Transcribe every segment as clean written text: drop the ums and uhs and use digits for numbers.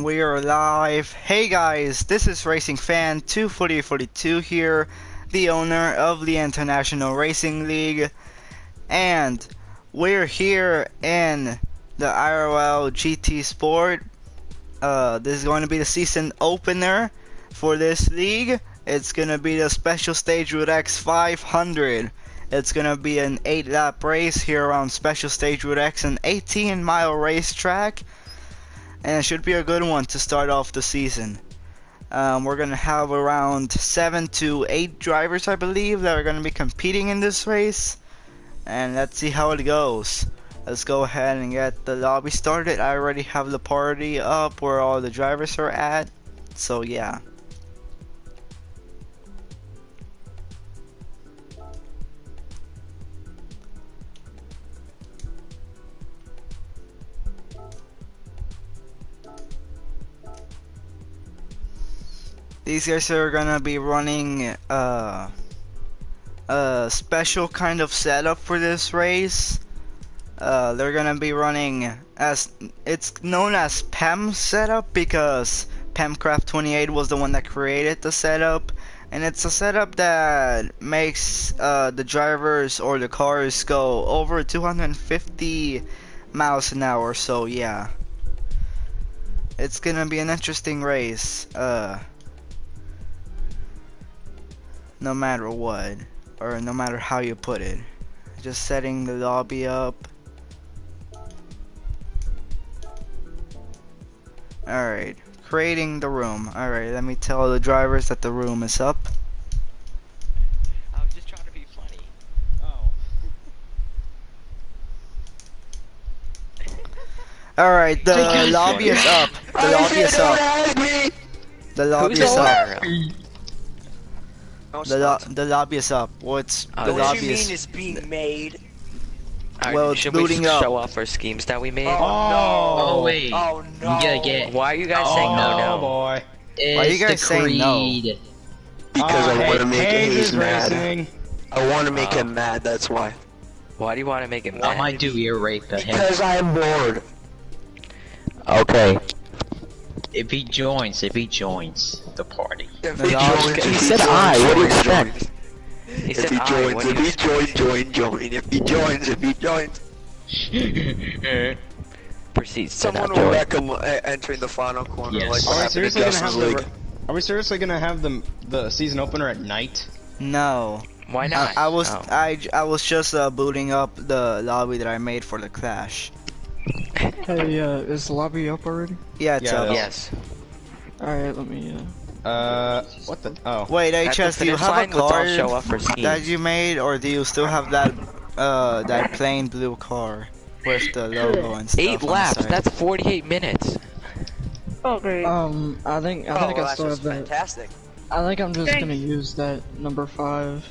we are live. Hey guys, this is Racing Fan 24042 here, the owner of the International Racing League, and we're here in the IRL GT Sport. This is going to be the season opener for this league. It's going to be the Special Stage Route X 500. It's going to be an 8-lap race here around Special Stage Route X, an 18-mile racetrack. And it should be a good one to start off the season. We're going to have around 7 to 8 drivers, I believe, that are going to be competing in this race. And let's see how it goes. Let's go ahead and get the lobby started. I already have the party up where all the drivers are at. So yeah. These guys are gonna be running a special kind of setup for this race. They're gonna be running as it's known as PEM setup because PEMcraft 28 was the one that created the setup, and it's a setup that makes the drivers or the cars go over 250 miles an hour. So yeah, it's gonna be an interesting race. No matter what, or no matter how you put it. Just setting the lobby up. Alright, creating the room. Alright, let me tell the drivers that the room is up. I was just trying to be funny. Oh. Alright, the lobby is up. The lobby is up. The lobby is up. The lobby is up. What's the what lobby you is? mean it's being made? Well, it's should booting we up. show off our schemes that we made? Oh, Oh wait. Oh no! You gotta get. Why are you guys saying no? Oh, boy. It's Why are you guys the saying no? creed. Because I want to make Hayes him mad. racing. I want to make him mad, that's why. Why do you want to make it I mad? might do ear rape to him. Because I'm bored. Okay. If he joins the party. If he joins, he said I, what do you expect? He If said he I, joins, what do if you he expect? join. If he joins. Proceeds to Someone not will join. wreck him entering the final corner Yes. like Are what we happened in seriously gonna Justin's have league. the? Are we seriously gonna have the season opener at night? No. Why not? I was Oh. I was just booting up the lobby that I made for the clash. Hey, is the lobby up already? Yeah, it's Yeah, up. it is. Yes. Alright, let me, What the? Oh. Wait, At the HS, do you finish have a line, let's all card show off our schemes. that you made, or do you still have that plain blue car with the logo and stuff? 8 on the laps. side? That's 48 minutes. I think Oh, I that's still just have that. fantastic. I think I'm just gonna use that number 5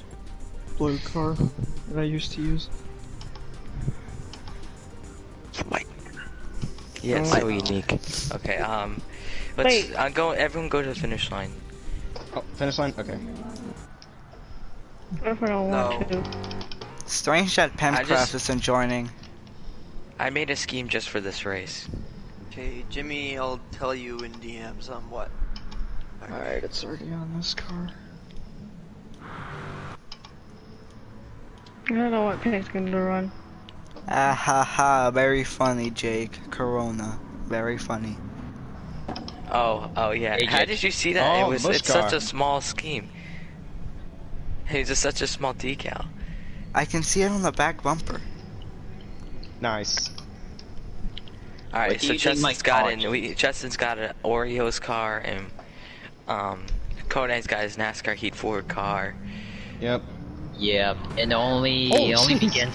blue car that I used to use. Yeah, it's Oh. so unique. Okay. Let's everyone go to the finish line. Oh, finish line. Okay. No. Strange that Pemcraft just- isn't joining. I made a scheme just for this race. Okay, Jimmy, I'll tell you in DMs on what. Alright, it's already on this car. I don't know what pick's gonna run. Ah ha ha, very funny, Jake. Corona. Very funny. Oh yeah. Hey, How Jake. did you see that? Oh, bush It's such car. a small scheme. It's just such a small decal. I can see it on the back bumper. Nice. Alright, What do so you think my Justin's got car Justin's got an Oreo's car, and Kodai's got his NASCAR Heat Forward car. Yep. Yeah, and only jeez. begin.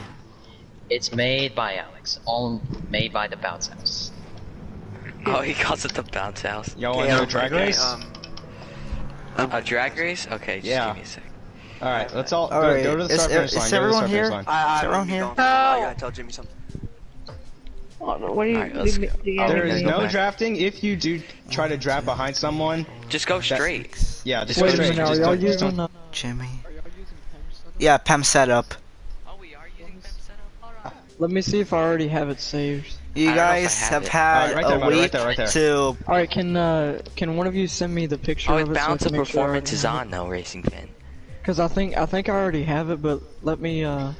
It's made by Alex. All made by the Bounce House. Oh, he calls it the bounce house. Y'all want to do a drag race? A drag race? Okay, just Yeah. give me a sec. All right, let's all Alright, go to the is start finish line. is Go to the everyone start finish here? line. I Is everyone here? I gotta tell Jimmy something. What are you? Alright, let's go. There is go no back. drafting. If you do try to draft behind someone, Just go straight. yeah, just Wait go a straight. minute, are Just y'all don't- just using don't- Jimmy. Yeah, Pem setup. Oh, we are using PEM setup? Let me see if I already have it saved. You I don't know if I guys have have it. had Right there, a buddy, week right there, right there. to. Alright, can one of you send me the picture Oh, of it it so I balance can of make sure I already performance is have it? on though, Racing Fan. Cause I think I already have it, but let me know.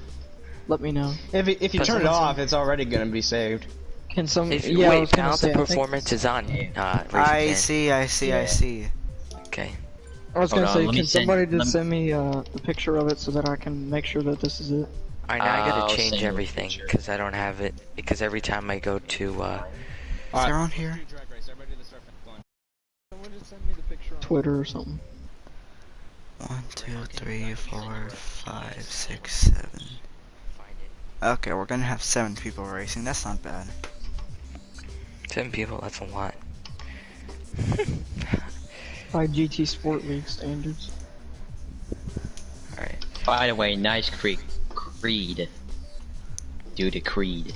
If you But turn it someone off, it's already gonna be saved. Can some? If Yeah, I wait, was gonna balance say. of I think, performance is on, Racing I Fan. see, I see, I Yeah. see. Okay. I was Hold gonna on, say, let me can send- somebody let just me- send me the picture of it so that I can make sure that this is it? Alright, now I gotta I'll change send you a everything picture. because I don't have it. Because every time I go to Is there on here? Twitter or something. 1, 2, 3, 4, 5, 6, 7. Okay, we're gonna have 7 people racing. That's not bad. 7 people, that's a lot. By GT Sport League standards. Alright. By the way, nice Creed. Do the Creed.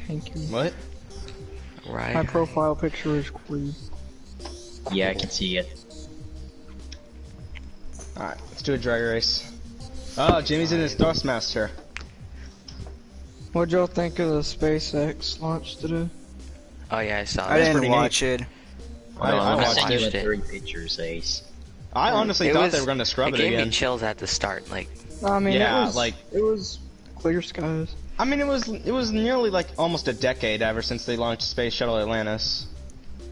Thank you. What? Right. My profile picture is Creed. Yeah, I can see it. Alright, let's do a drag race. Oh, Jimmy's in his Thrustmaster. What'd y'all think of the SpaceX launch today? Oh yeah, I saw I that. didn't pretty watch it. Hold on, I let me watched send you it. the 3 pictures, Ace. I honestly It thought was- they were gonna scrub it it gave me again. chills at the start, like I mean, Yeah, it was clear skies. I mean, it was nearly like almost a decade ever since they launched Space Shuttle Atlantis.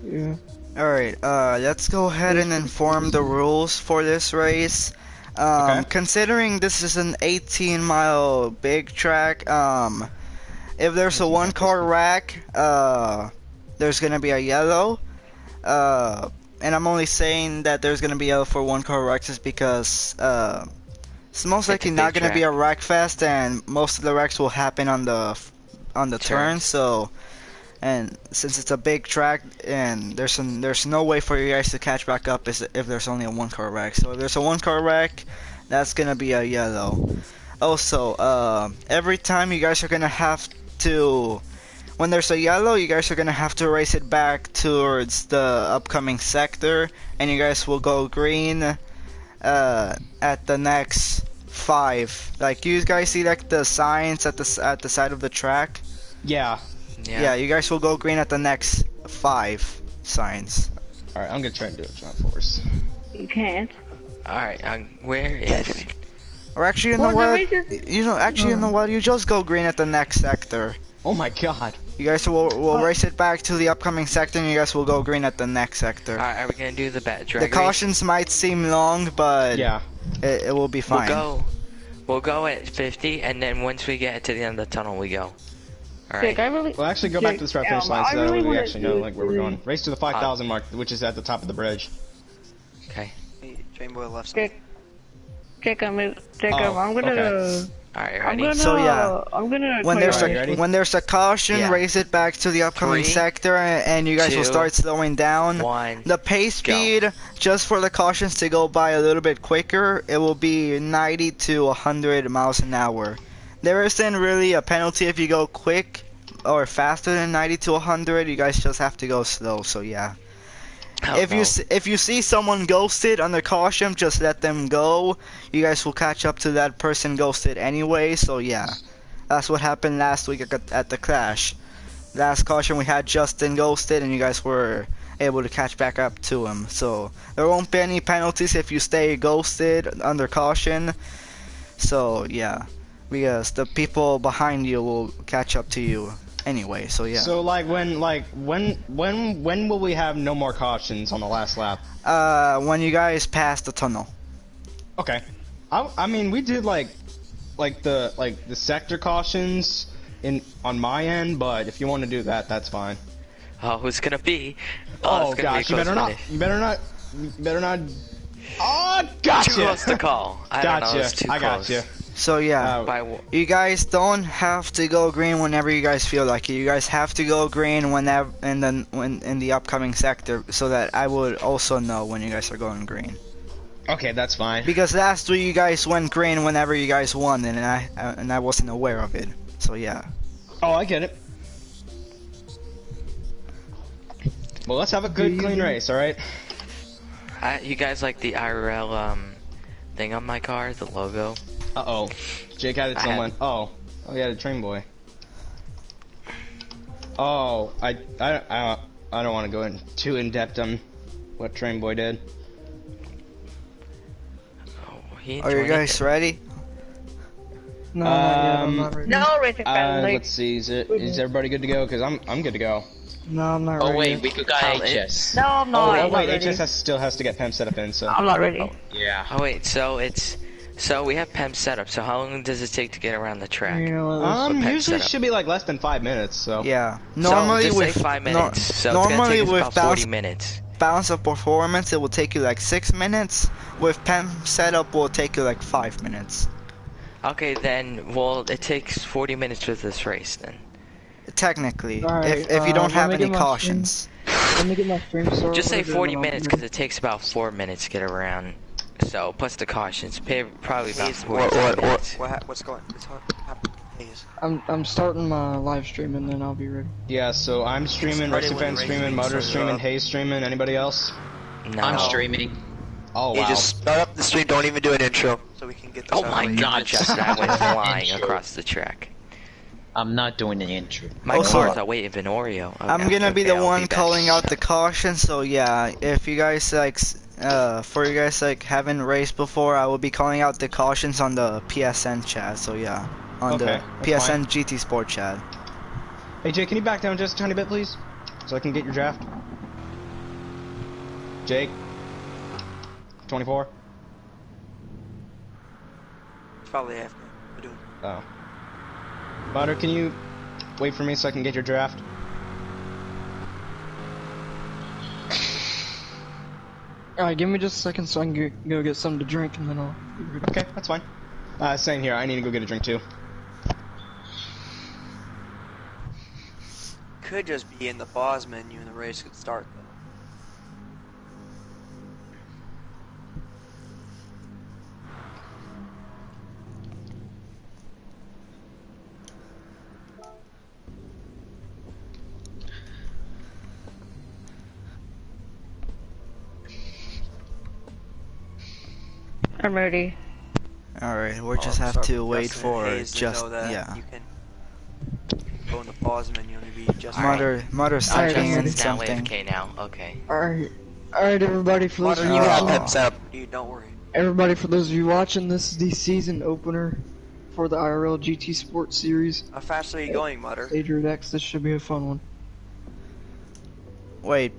Yeah. Alright, let's go ahead and inform the rules for this race. Okay. Considering this is an 18-mile big track, if there's a 1-car rack, there's gonna be a yellow. And I'm only saying that there's gonna be yellow for 1-car racks just because, it's most It's a likely not big gonna be a track. rack fest, and most of the wrecks will happen on the turn. Turns. So, and since it's a big track, and there's no way for you guys to catch back up if there's only a 1-car wreck. So if there's a 1-car wreck, that's gonna be a yellow. Also, every time you guys are gonna have to, when there's a yellow, you guys are gonna have to race it back towards the upcoming sector, and you guys will go green at the next 5. Like, you guys see like the signs at the side of the track? Yeah. Yeah, you guys will go green at the next 5 signs. Alright, I'm gonna try and do it, John Force. You can't. Alright, where is Or actually, you know Well, the what? reason- You know, actually, you know what? You just go green at the next sector. Oh my god. You guys will race it back to the upcoming sector, and you guys will go green at the next sector. Alright, are we gonna do the drag The race? cautions might seem long, but Yeah. it will be fine. We'll go at 50, and then once we get to the end of the tunnel, we go. Alright. Jake, I really. We'll actually go back to the start finish line I so that really way we wanna actually know do like where we're the- going. Race to the 5,000 mark, which is at the top of the bridge. Okay. Hey, Jameboy left. Jacob, Oh, I'm gonna. okay. Alright, I'm ready? gonna. So, yeah. I'm gonna. When tell there's you Alright, ready? when there's a caution, Yeah. race it back to the upcoming 3, sector, and you guys will 2, start slowing down. 1. The pace Go. speed, just for the cautions to go by a little bit quicker, it will be 90 to 100 miles an hour. There isn't really a penalty if you go quick or faster than 90 to 100. You guys just have to go slow. So yeah. Oh, If you see someone ghosted under caution, just let them go. You guys will catch up to that person ghosted anyway. So yeah, that's what happened last week at the crash. Last caution we had Justin ghosted, and you guys were able to catch back up to him. So there won't be any penalties if you stay ghosted under caution. So yeah, because the people behind you will catch up to you anyway. So yeah. So when will we have no more cautions on the last lap? When you guys pass the tunnel. Okay. I mean we did like the sector cautions on my end, but if you want to do that, that's fine. Oh, who's gonna be? Oh it's gonna be a gosh, you close better not. Oh, Too gotcha. close to call. I don't know, Gotcha. it's too I close. gotcha. So yeah. You guys don't have to go green whenever you guys feel like it. You guys have to go green whenever when in the upcoming sector, so that I would also know when you guys are going green. Okay, that's fine. Because last week you guys went green whenever you guys won, and I wasn't aware of it. So yeah. Oh, I get it. Well, let's have a good, clean race, all right? You guys like the IRL thing on my car, the logo? Uh-oh. Jake added I someone. Oh, he added Train Boy. Oh, I don't want to go in too in depth on what Train Boy did. Oh, he Are you joined guys it. ready? No, not yet. I'm not ready. No, Racing fan. Like, Let's see. Is everybody good to go? Cause I'm good to go. No, I'm not Oh ready. wait, yet. we got Oh, it- HS. no, I'm Oh, not. I'm not wait, ready. HS still has to get PEM set up in. So I'm not ready. Yeah. Oh wait, so we have PEM set up. So how long does it take to get around the track? You know, let's- With PEM usually setup. should be like less than 5 minutes. So Yeah. So Normally just with say 5 minutes. So normally it's gonna take with us about 40 balance, minutes. balance of performance, it will take you like 6 minutes. With PEM setup, will take you like 5 minutes. Okay, then well, it takes 40 minutes with this race then. Technically, Alright, if you don't let have me any get my cautions. Let me get my stream started. Just say and 40 then I'll minutes be because it takes about 4 minutes to get around. So plus the cautions, probably about Hayes, 45 minutes. what's going? What's happening? Hayes. I'm starting my live stream and then I'll be ready. yeah, so I'm streaming, Started Racing when Fan the streaming, racing Motor started streaming, up. Hayes streaming. Anybody else? No. I'm streaming. Oh You wow. just start up the stream, don't even do an intro. So we can get this Oh out my of the way. god, Justin, I went flying Intro. across the track. I'm not doing an intro. My Also- car's away of an Oreo. I'm gonna be the one calling out the caution, so yeah, if you guys like, for you guys like haven't raced before, I will be calling out the cautions on the PSN chat, so yeah, on Okay, the that's PSN fine. GT Sport chat. Hey Jake, can you back down just a tiny bit, please, so I can get your draft? Jake. 24. It's probably after. We're doing. Oh. Motor, can you wait for me so I can get your draft? Alright, give me just a second so I can go get something to drink and then I'll be ready. Okay, that's fine. Same here. I need to go get a drink too. Could just be in the pause menu and the race could start. I'm ready. Alright, we'll just Oh, have sorry, to wait Justin for Hayes to just know that yeah. You can go in the pause menu and be just. Mother's Alright, typing in Justin's now something. AFK now. Okay. Alright, everybody, for those Motor, of you you have Oh. PEM set up. Dude, don't worry. everybody, for those of you watching, this is the season opener for the IRL GT Sport Series. How fast are you going, Mutter? Adrian X, this should be a fun one. Wait,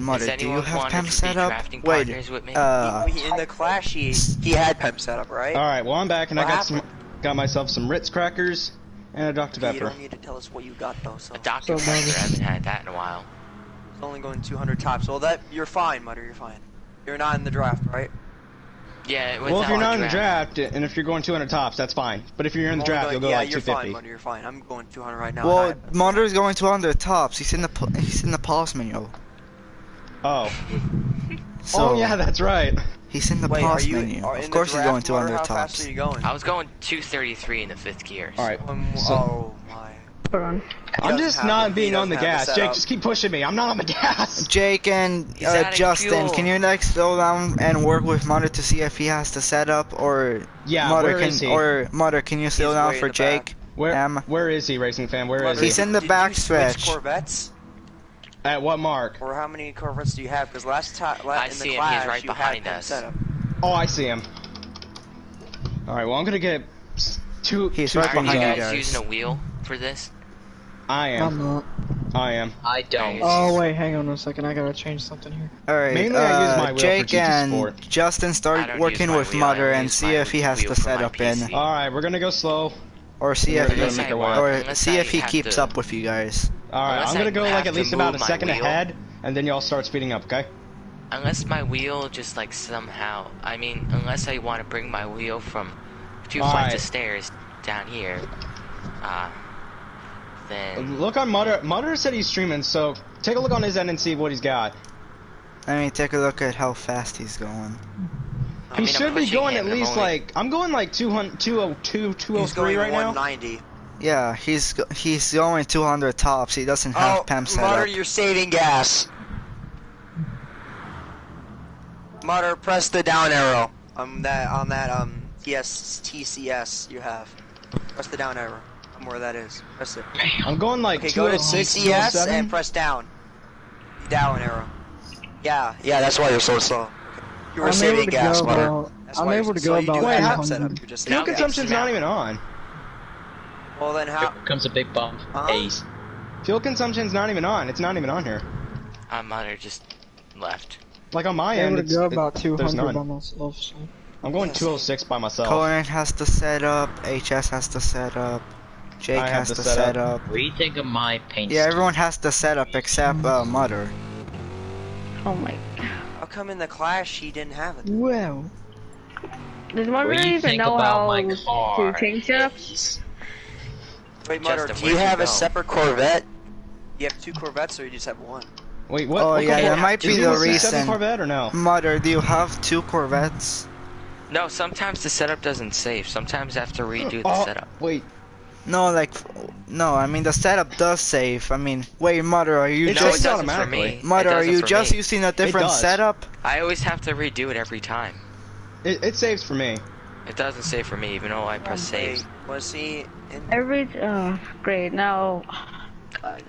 Mother, Does do you anyone have want PEM to be set up? drafting Wait, partners with me? In the clash, he had PEM set up, right? Alright, well I'm back and What I happened? got myself some Ritz crackers and a Dr. You Pepper. don't need to tell us what you got though. So A Dr. So, Pepper, Bobby. I haven't had that in a while. it's only going 200 tops. Well, that you're fine, Mutter. You're fine. You're not in the draft, right? Yeah, Well, if you're not in the draft and if you're going 200 tops, that's fine. But if you're in the I'm draft, only you'll go yeah, like you're 250. fine, Mutter. You're fine. I'm going 200 right now. well, Hi. Mother's going to under tops. He's in the pause menu. Oh. So Oh yeah, that's right. he's in the Wait, are pause you menu. are in Of the course he's draft, going to Mutter? under How fast tops. are you going? I was going 233 in the 5th gear. Alright. So Oh my. Hold on. I'm doesn't just have not the- being he on the doesn't have gas. the Jake, setup. just keep pushing me. I'm not on the gas. Jake and He's adding Justin, fuel. can you like slow down and work with Mother to see if he has the setup, or Yeah, Mother where can is he? or Mother, can you slow He's down way in for the back. Jake? Where is he, racing fan? Where is Mutter, he? He's in the did back you switch stretch. Corvettes? At what mark? Or how many Corvettes do you have? Because last time I in the see him, he's clash, right you behind had PEM us. setup. Oh, I see him. Alright, well I'm gonna get two He's two right spots Are you behind off. guys guys. using a wheel for this? I I'm am. not. I am. I don't. Oh, wait, hang on a second. I gotta change something here. Alright, Mainly I use my wheel for Jake GT and Sport. Justin I start don't working use my with wheel, I Mother only and use see my if he has wheel the for my setup in, PC. Alright, we're gonna go slow. or see We're if gonna he, Unless make I our way want- up. or unless see I if he have keeps to- up with you guys. Alright, Unless I'm gonna I go have like at to least about a move my second wheel. ahead, and then y'all start speeding up, okay? Unless my wheel just like somehow, I mean, unless I want to bring my wheel from 2 flights Alright. of stairs down here, then Look on Mutter. Mutter said he's streaming, so take a look on his end and see what he's got. I mean, take a look at how fast he's going. I He mean, I'm should be pushing going him, at I'm least only- like I'm going like 200, 202, He's 203 going right now. 190. Yeah, he's going 200 tops. He doesn't have PEM set Mutter, up. you're saving gas. Mutter, press the down arrow on that TCS you have. Press the down arrow. where that is. Press it. I'm going like Okay, go to 206, CCS 207. and press down. Down arrow. Yeah. Yeah, that's why you're so slow. You were I'm saving able to gas, go Mutter. about. That's I'm why able to so go you do about Wait, have how- 200. setup. You're just Fuel Now consumption's it's not now. even on. Well then Here how? comes a big bump. Haze. Fuel consumption's not even on. It's not even on here. Mother just left. Like on my I'm end, able to go about there's 200 none. by myself. So. I'm going 206 by myself. Conan has to set up, HS has to set up, Jake I have has to to set set up. up. What do you think of my paint Yeah, scheme? everyone has to set up except Mutter. Oh my. How come in the class she didn't have it? Wow. Does What Margaret do you even think know about how my to car? change it up? Haze? Wait, Mutter, Justin, do you where'd you have a go? separate Corvette? You have 2 Corvettes or you just have 1? Wait, what? Oh what yeah, Corvette? that might Is be he the a C7 reason. Corvette or no? Mutter, do you have 2 Corvettes? No, sometimes the setup doesn't save. Sometimes I have to redo the Oh, setup. wait. No, like, no, I mean the setup does save. I mean, wait, Mutter, are you It No, saves just it doesn't for automatically. me. Mutter, It are doesn't you for just me. using a different does. setup? I always have to redo it every time. It saves for me. It doesn't save for me, even though I press save. Wait, was he in? Every great now. God.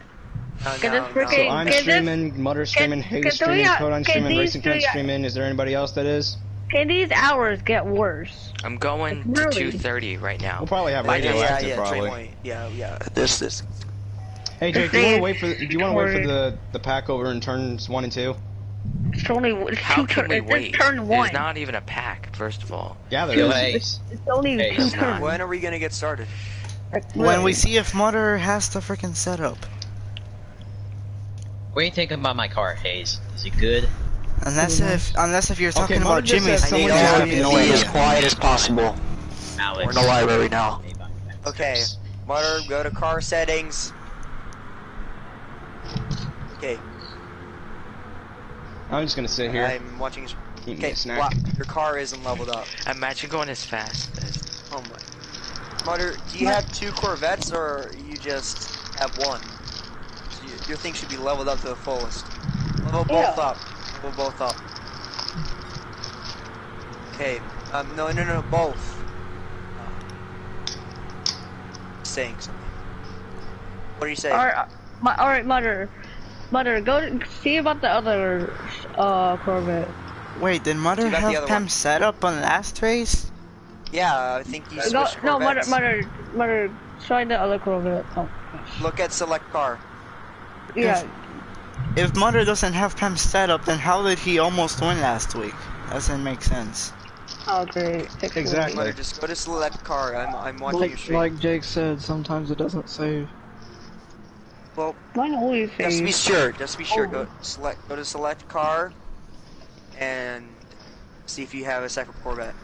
No, Get no, this So freaking- I'm Get this- streaming, Mutter streaming, Hayes get streaming, three- Kodan get streaming, these Racing Fan three- streaming. Is there anybody else that is? Can these hours get worse? I'm going It's to really- 230 right now. We'll probably have Yeah, radioactive yeah, probably. Trey, yeah. This. Hey Jake, do you want to wait for the pack over in turns 1 and 2? It's only it's How two can we turns. wait? It's turn 1. There's not even a pack, first of all. Yeah, there Yo, is. Haze. It's only Hey, 2 it's turns. When are we gonna get started? Like, When we really. see if Mutter has the freaking setup. What do you think about my car, Haze? Is it good? Unless if you're talking Mutter about just Jimmy's. said I need someone all just of you have to no be as idea. quiet as possible. Alex. We're in the library now. Okay, Mutter, go to car settings. Okay, I'm just gonna sit here. I'm watching. Eat me Okay, a snack. wow, your car isn't leveled up. Imagine going as fast as... Oh my. Mutter, do you have 2 Corvettes or you just have 1? So your thing should be leveled up to the fullest. Level both up. Level both up. Okay. No, both. Saying something. What are you saying? Alright, Mutter, go see about the other Corvette. Wait, did Mutter You got the have other Pem one. set up on last race? Yeah, I think you Go, switched no, Corvettes. Mutter, try the other Corvette. Oh, Look at select car. yeah. If Mutter doesn't have Pem set up, then how did he almost win last week? Doesn't make sense. Oh, great. Exactly. Mutter, just go to select car. I'm watching your stream. Like Jake said, sometimes it doesn't save. Well, Mine always just to be saves. sure. Go to select car, and see if you have a separate Corvette,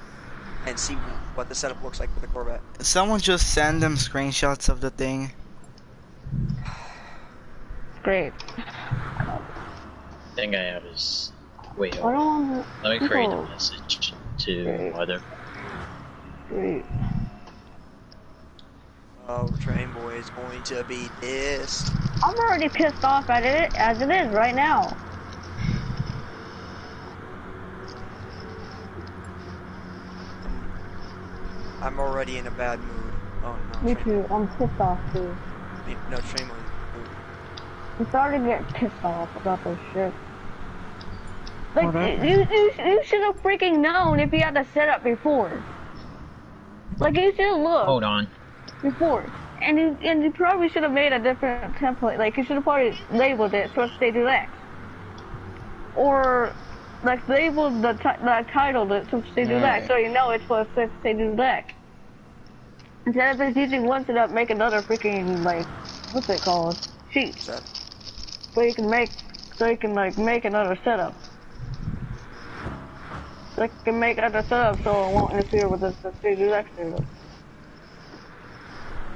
and see what the setup looks like with the Corvette. Someone just send them screenshots of the thing. Great. Thing I have is. Wait, I don't want let me create a Oh. message to Great. Mother. Great. Oh, Train Boy is going to be pissed. I'm already pissed off at it as it is right now. I'm already in a bad mood. Oh no. Me Train too. I'm pissed off too. Boy. No, Train Boy. I'm starting to get pissed off about this shit. Like, Alright. you should have freaking known if you had the setup before. Like, you should have looked Hold on. before. And you probably should have made a different template. Like, you should have probably labeled it Switch Stages X. Or, like, labeled titled it Switch Stages X, so you know it's for Switch Stages X. Instead of just using one setup, make another freaking, like, what's it called? Sheet. Set. So you can make another setup. So you can make another setup so it won't interfere with the Stages X setup.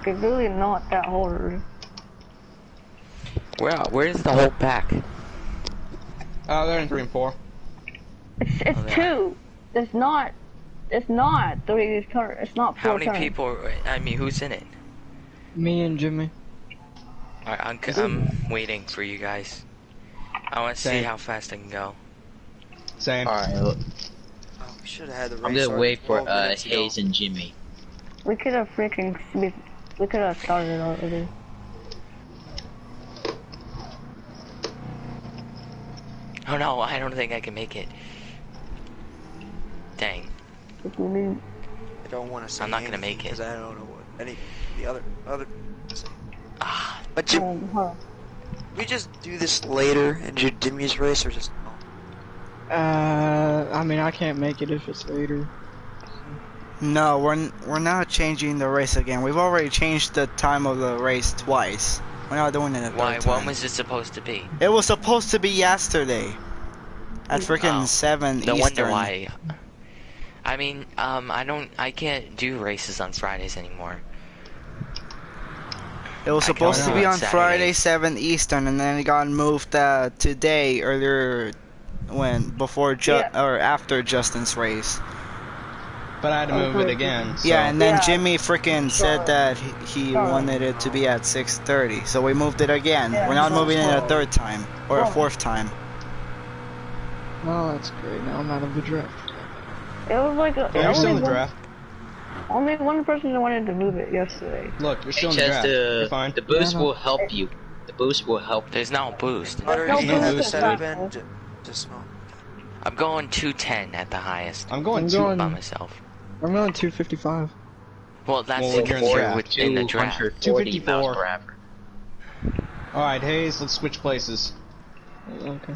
It's really not that hard. Where's the whole pack? They're in 3 and 4. It's Okay. 2. It's not 3 turns. It's not 4 How many turns. people, I mean, who's in it? Me and Jimmy. Alright, I'm waiting for you guys. I want to see Same. how fast I can go. Same. Alright, Oh, we should have had the race. I'm gonna started wait for 12 minutes ago. Hayes and Jimmy. We could have freaking We could have started already. Oh no, I don't think I can make it. Dang. If we need. I don't want to say I'm not gonna make it. because I don't know what any the other. Ah, But Jim, Huh. we just do this later and do Jimmy's race or just no? I mean, I can't make it if it's later. No, we're not changing the race again. We've already changed the time of the race twice. We're not doing it a third why? time. When was it supposed to be? It was supposed to be yesterday. At freaking Oh, 7 no Eastern. wonder why. I mean, I can't do races on Fridays anymore. It was I can supposed to only be do on Friday, Saturdays. 7 Eastern, and then it got moved today, earlier, or after Justin's race. But I had to move it again. So. Yeah, and then Yeah. Jimmy freaking said that he wanted it to be at 6:30, so we moved it again. Yeah, We're not so- moving it a third time, or a fourth time. Oh, that's great. Now I'm out of the draft. It was like a, Yeah, you're still in the one, draft. only one person wanted to move it yesterday. Look, you're still in Hey, the Chess, draft. You're fine. the boost Yeah, no. will help you. The boost will help. There's no boost. Butter, no do you have the boost setup at all. in? Just no. I'm going 210 at the highest I'm going I'm to. going- by myself. I'm going 255. Well, that's Well, you're in the draft. within the draft. 240 miles per hour. Alright, Hayes, let's switch places. Okay.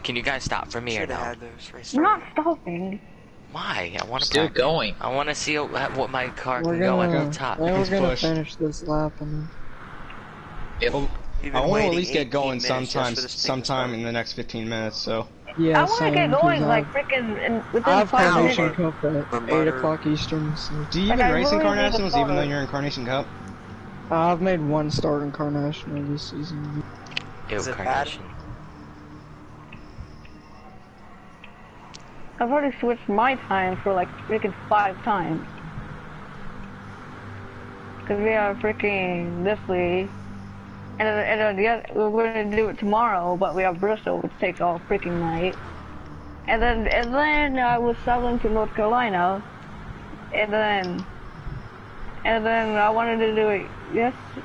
Can you guys stop for me or Should have no? had those race You're started. not stopping. Why? I want to Still going. I want to see what my car We're can go at gonna, the top. we're Let's gonna push. finish this lap and If, Well, We've I been want to at waiting least get 18 going minutes just for this thing to sometime start. in the next 15 minutes, so. yeah. I want to same, get 'cause going I- like freaking within I have 5 Carnation minutes. Cup at Remember- 8 o'clock Eastern. So. Do you Like, even I race really need to Incarnationals even though start. you're in Carnation Cup? I've made one start in Carnational this season. Ew, Is it bad? Carnation. I've already switched my time for like freaking 5 times. Cause we are freaking this week, and then we're going to do it tomorrow, but we have Bristol, which takes all freaking night. And then I was traveling to North Carolina, and then I wanted to do it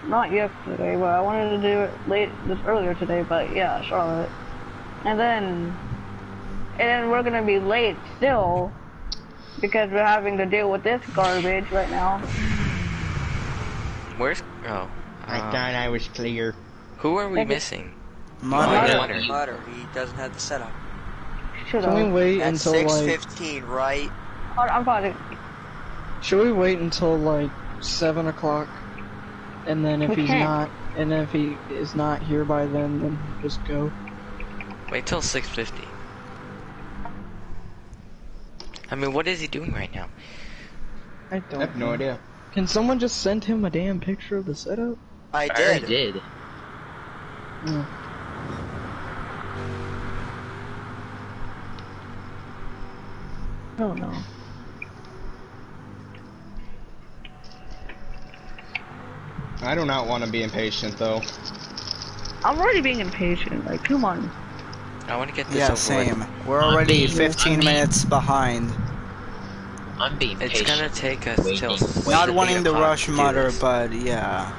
not yesterday, but I wanted to do it earlier today, but yeah, Charlotte. And then we're gonna be late still because we're having to deal with this garbage right now. Where's... Oh. I thought I was clear. Who are we Maybe- missing? Mother. Oh, Butter, yeah. Butter, he doesn't have the setup. Should Can we I? wait At until like? 6:15, right? I'm probably. Should we wait until like 7 o'clock? And then if We he's can't. not, and then if he is not here by then just go. Wait till 6:50. I mean, what is he doing right now? I I don't. have no know. idea. Can someone just send him a damn picture of the setup? I I already did. did. Yeah. I don't know. I do not want to be impatient though. I'm already being impatient. Like, come on. I want to get this Yeah, over same. with. We're already I'm being- 15 I'm being- minutes behind. I'm being It's patient. gonna take us till... Waiting. Not 8 wanting to o'clock rush do Mutter, this. but yeah.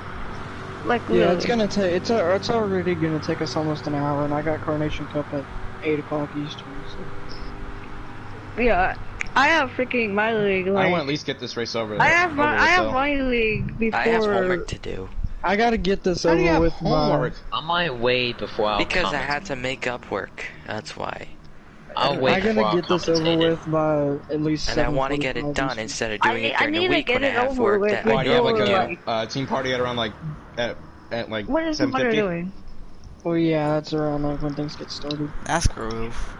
Like, Yeah, it's really. gonna take. It's already gonna take us almost an hour, and I got Carnation Cup at 8 o'clock Eastern. So. Yeah, I have freaking my league. I Like, want to at least get this race over. I have over with, though. my league before. I have homework to do. I gotta get this How do you over have with. homework? I might wait before I'll Because I commentate. had to make up work. That's why. I'll wait I'm before gonna I'll get this over commentate it. with by at least. And I want to get it 7:45 done Eastern. instead of I doing need- it I during need the to week get when I it have over work with that before, Why I do you have don't like do. a team party at around like at like What is the Mutter 7:50? doing? Well, yeah, that's around like when things get started. Ask Roof.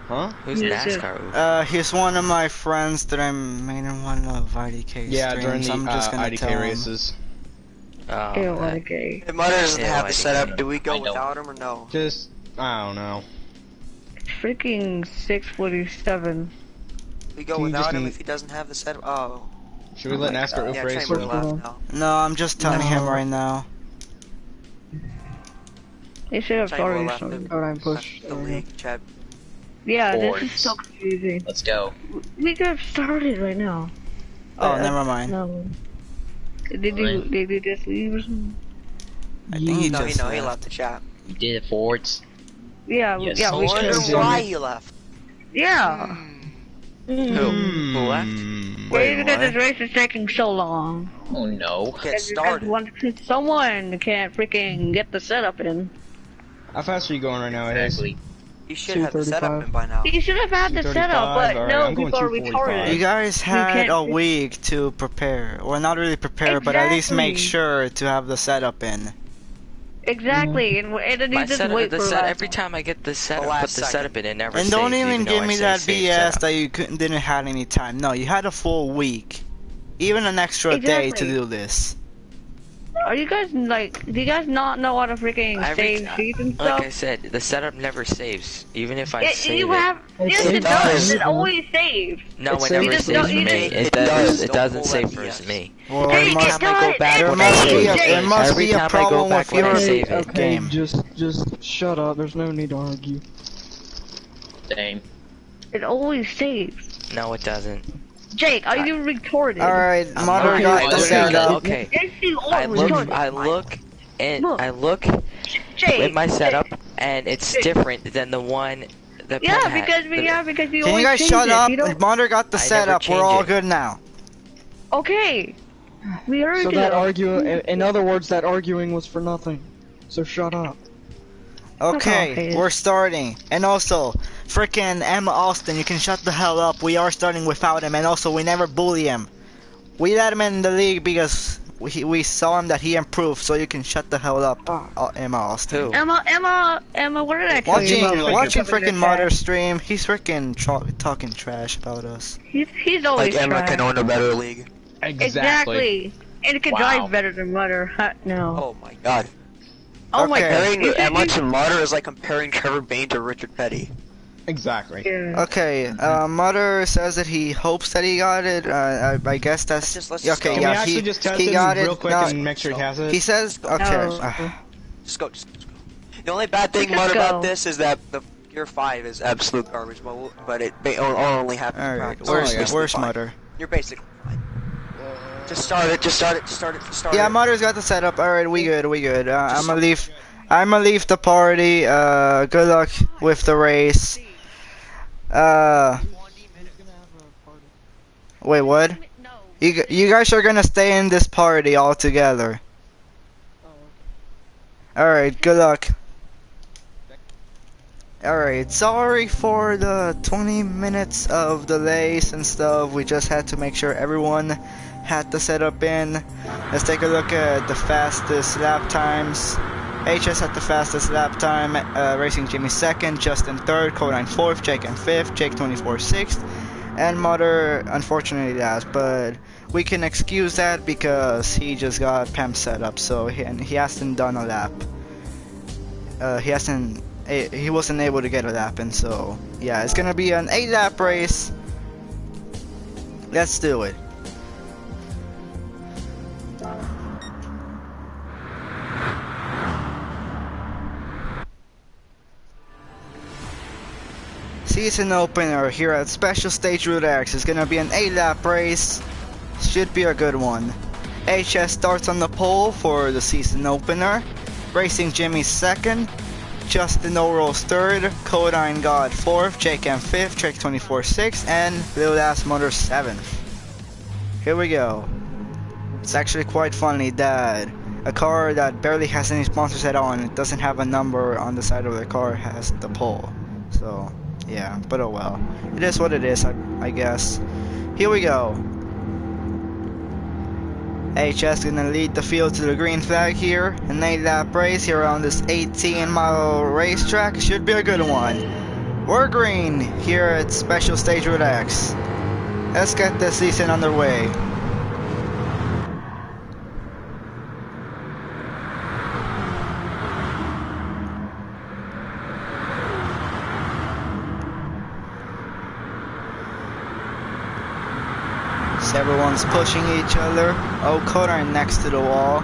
Huh? Who's Yes, yes. NASCAR? He's one of my friends that I made in one of IDK Yeah, streams. during the I'm just gonna tell IDK him. races. Oh, Ew, that- okay. If Mutter doesn't Yeah, have I the think setup, so. do we go I don't. without him or no? Just I don't know. Freaking 6:47. We go Can you without just him n- if he doesn't have the setup. Oh, Should we let NASCAR Oof yeah, race? Chamber or- left now. No, I'm just telling him No. right now. They should have Chamber already left started. Go down, push. the league, Chad. Yeah, this Boards. is so confusing. Let's go. We could have started right now. Oh, But, never mind. No. Did you just leave or something? I think he No, just he left. left the chat. You did it forwards. Yeah, Yes. yeah, I we wonder should. why he left. Yeah. Who? Who left? Wait, Because this what? race is taking so long. Oh no. Get Because started. someone can't freaking get the setup in. How fast are you going right now, Hayes? Exactly. He should have the setup 235. in by now. You should have had the 235, setup, but alright, no, I'm going people are 245. You retarded. guys had can't a fix- week to prepare. Well, not really prepare, but at least make Exactly. sure to have the setup in. Exactly, and then My you just setup, wait the for set, last every time I get the setup, last put the second. setup in, it never And saves, don't even though give I me say that save BS setup. that you didn't have any time. No, you had a full week. Even an extra day to Exactly. do this. Are you guys like? Do you guys not know how to freaking Every- save sheets and Like stuff? I said, the setup never saves, even if I save You it. have. Yes, It it does. does. It always saves. No, It it never saves saves for for you. me. It It does. does. It Don't doesn't pull save that for BS. me. Well, Hey, it it must, time I go does. back there It must saves. be a, Jake, there must every be a time I go problem back with when I your save it. Okay, game. just shut up. There's no need to argue. Same. It always saves. No, it doesn't. Jake, are you retarded? Alright, I'm Mother not. got I the look setup. okay. Yes, you are I look. retarded. I look Jake. in my setup, and it's different than the one that Yeah, Pen had. because you Can you always guys change shut it. up? You don't. Mother got the I never setup. We're change all it. good now. Okay. We heard So you. that in other words, that arguing was for nothing. So shut up. Okay, Okay. we're starting. And also, frickin' Emma Austin, you can shut the hell up. We are starting without him, and also we never bully him. We let him in the league because we saw him that he improved, so you can shut the hell up, Emma Austin. Who? Emma, what did I tell you? Watching, about watching freaking frickin' Mother stream, he's frickin' talking trash about us. He's always Like Emma trash. can own a better league. Exactly. And it can Wow. drive better than Mutter. No. Oh my god. Oh my Okay. god. Comparing Emma to Mutter is like comparing Trevor Bain to Richard Petty. Exactly. Yeah. Okay, Mother says that he hopes that he got it. I guess that's Let's just okay. go. Can Yeah, we actually he just test he him got it. real quick No, and make sure he has it? he says okay. No. Just go. Just go. The only bad thing Let's just about go. this is that the Gear 5 is absolute garbage, but it only happens in Alright, practice. where's It's basically where's fine. Mother? You're basically fine. Just start it. Just start it. Just start it. Just start Yeah, it. Mother's got the setup. Alright, we good. I'm gonna leave the party. Good luck with the race. Wait, what? You guys are gonna stay in this party all together. Alright, good luck. Alright, sorry for the 20 minutes of delays and stuff. We just had to make sure everyone had the setup in. Let's take a look at the fastest lap times. HS had the fastest lap time, Racing Jimmy 2nd, Justin 3rd, Codine 4th, Jake and 5th, Jake 24 6th, and Mother unfortunately last, but we can excuse that because he just got Pam set up, so he hasn't done a lap. He wasn't able to get a lap in, so yeah, it's gonna be an 8-lap race. Let's do it. Season opener here at Special Stage Route X is gonna be an 8-lap race. Should be a good one. HS starts on the pole for the season opener. Racing Jimmy 2nd. Justin O'Rourke's 3rd. Codine God 4th. Jake M 5th. Trek 24 6th. And Lil Ass Mother 7th. Here we go. It's actually quite funny that a car that barely has any sponsors at all and it doesn't have a number on the side of the car has the pole. So yeah, but oh well. It is what it is, I guess. Here we go. HS gonna lead the field to the green flag here. An 8-lap race here on this 18-mile racetrack. Should be a good one. We're green here at Special Stage Route X. Let's get this season underway. Everyone's pushing each other. Oh, Codine next to the wall.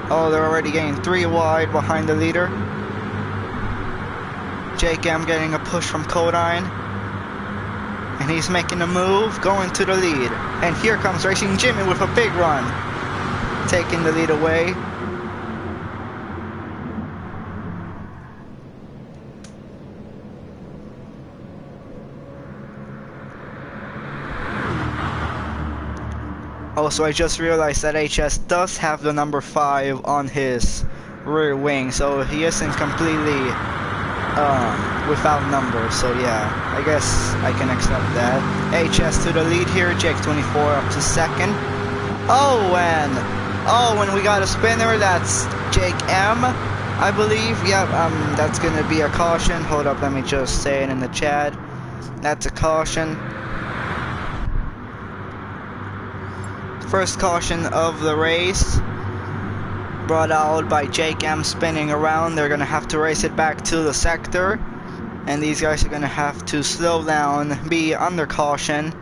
Oh, they're already getting 3 wide behind the leader. Jake M getting a push from Codine. And he's making a move, going to the lead. And here comes Racing Jimmy with a big run. taking the lead away. Also, I just realized that HS does have the number 5 on his rear wing, so he isn't completely without numbers. So yeah, I guess I can accept that. HS to the lead here, Jake 24 up to second. And we got a spinner. That's Jake M, I believe. Yep, that's gonna be a caution. Hold up, let me just say it in the chat. That's a caution. First caution of the race, brought out by Jake M spinning around. They're gonna have to race it back to the sector, and these guys are gonna have to slow down, be under caution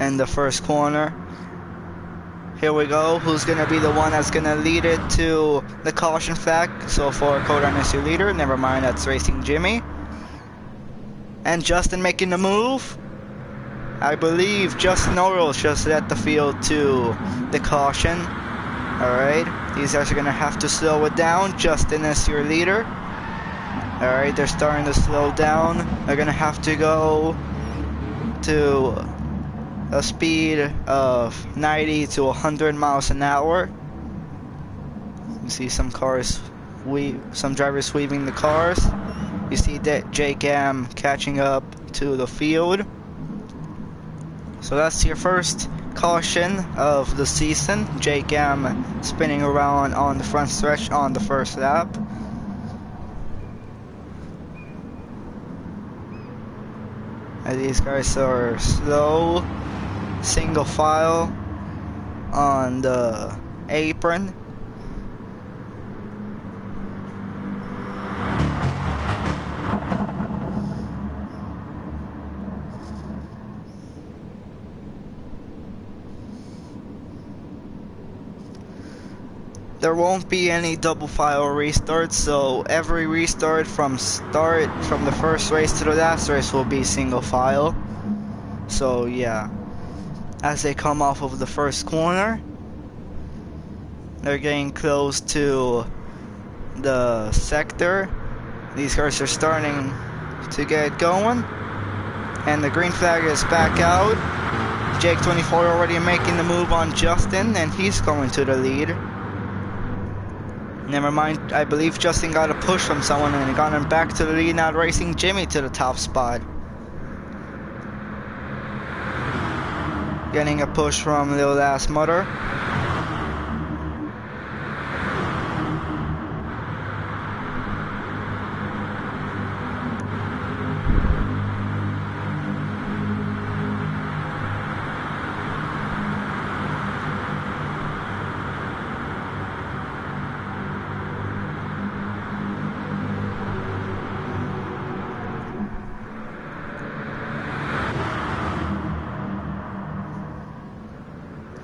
in the first corner. Here we go. Who's gonna be the one that's gonna lead it to the caution flag? So far, Kodan is your leader. Never mind, that's Racing Jimmy. And Justin making the move. I believe Justin Orrell just led the field to the caution. Alright, these guys are gonna have to slow it down. Justin is your leader. Alright, they're starting to slow down. They're gonna have to go to a speed of 90 to 100 miles an hour. You see some cars, some drivers sweeping the cars. You see that Jake M catching up to the field. So that's your first caution of the season. Jake M spinning around on the front stretch on the first lap. And these guys are slow, single file on the apron. There won't be any double file restarts, so every restart from the first race to the last race will be single file. So yeah, as they come off of the first corner, they're getting close to the sector. These cars are starting to get going, and the green flag is back out. Jake 24 already making the move on Justin, and he's going to the lead. Never mind, I believe Justin got a push from someone and got him back to the lead, now Racing Jimmy to the top spot. Getting a push from Lil Ass Mother.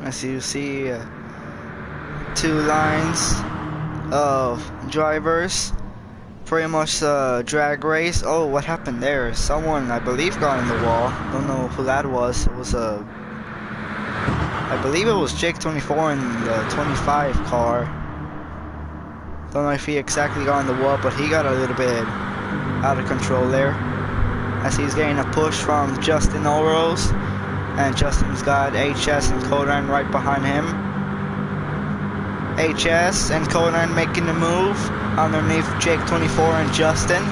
As you see, two lines of drivers, pretty much a drag race. Oh, what happened there? Someone, I believe, got in the wall. Don't know who that was. It was I believe it was Jake 24 in the 25 car. Don't know if he exactly got in the wall, but he got a little bit out of control there. As he's getting a push from Justin Orrells. And Justin's got HS and Kodan right behind him. HS and Kodan making the move underneath Jake 24 and Justin.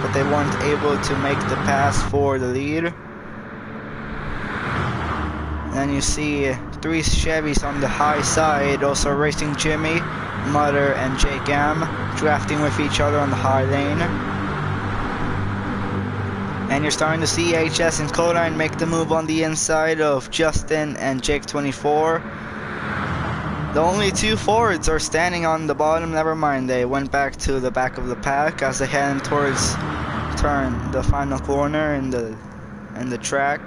But they weren't able to make the pass for the lead. And then you see three Chevys on the high side, also Racing Jimmy, Mother, and Jake M drafting with each other on the high lane. And you're starting to see HS and Kodan make the move on the inside of Justin and Jake 24. The only two Fords are standing on the bottom. Never mind, they went back to the back of the pack as they head towards the final corner in the track.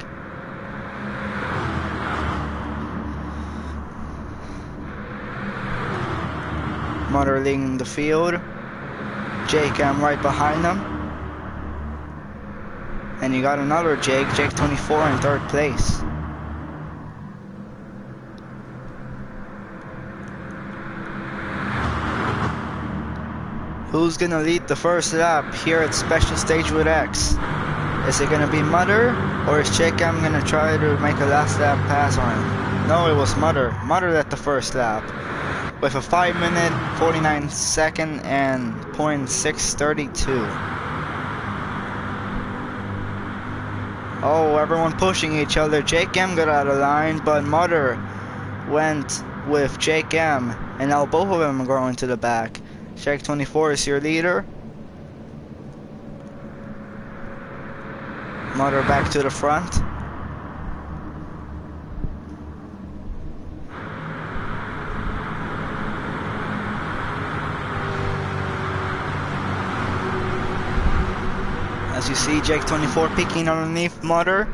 Mother leading the field. Jake M right behind them. And you got another Jake 24 in third place. Who's gonna lead the first lap here at Special Stage with X? Is it gonna be Mutter, or is Jake M gonna try to make a last lap pass on him? No, it was Mutter. Mutter at the first lap with a 5 minute, 49 second, and .632. Oh, everyone pushing each other. Jake M got out of line, but Mutter went with Jake M, and now both of them are going to the back. Jake 24 is your leader. Mutter back to the front. As you see, Jake 24 peeking underneath Mutter,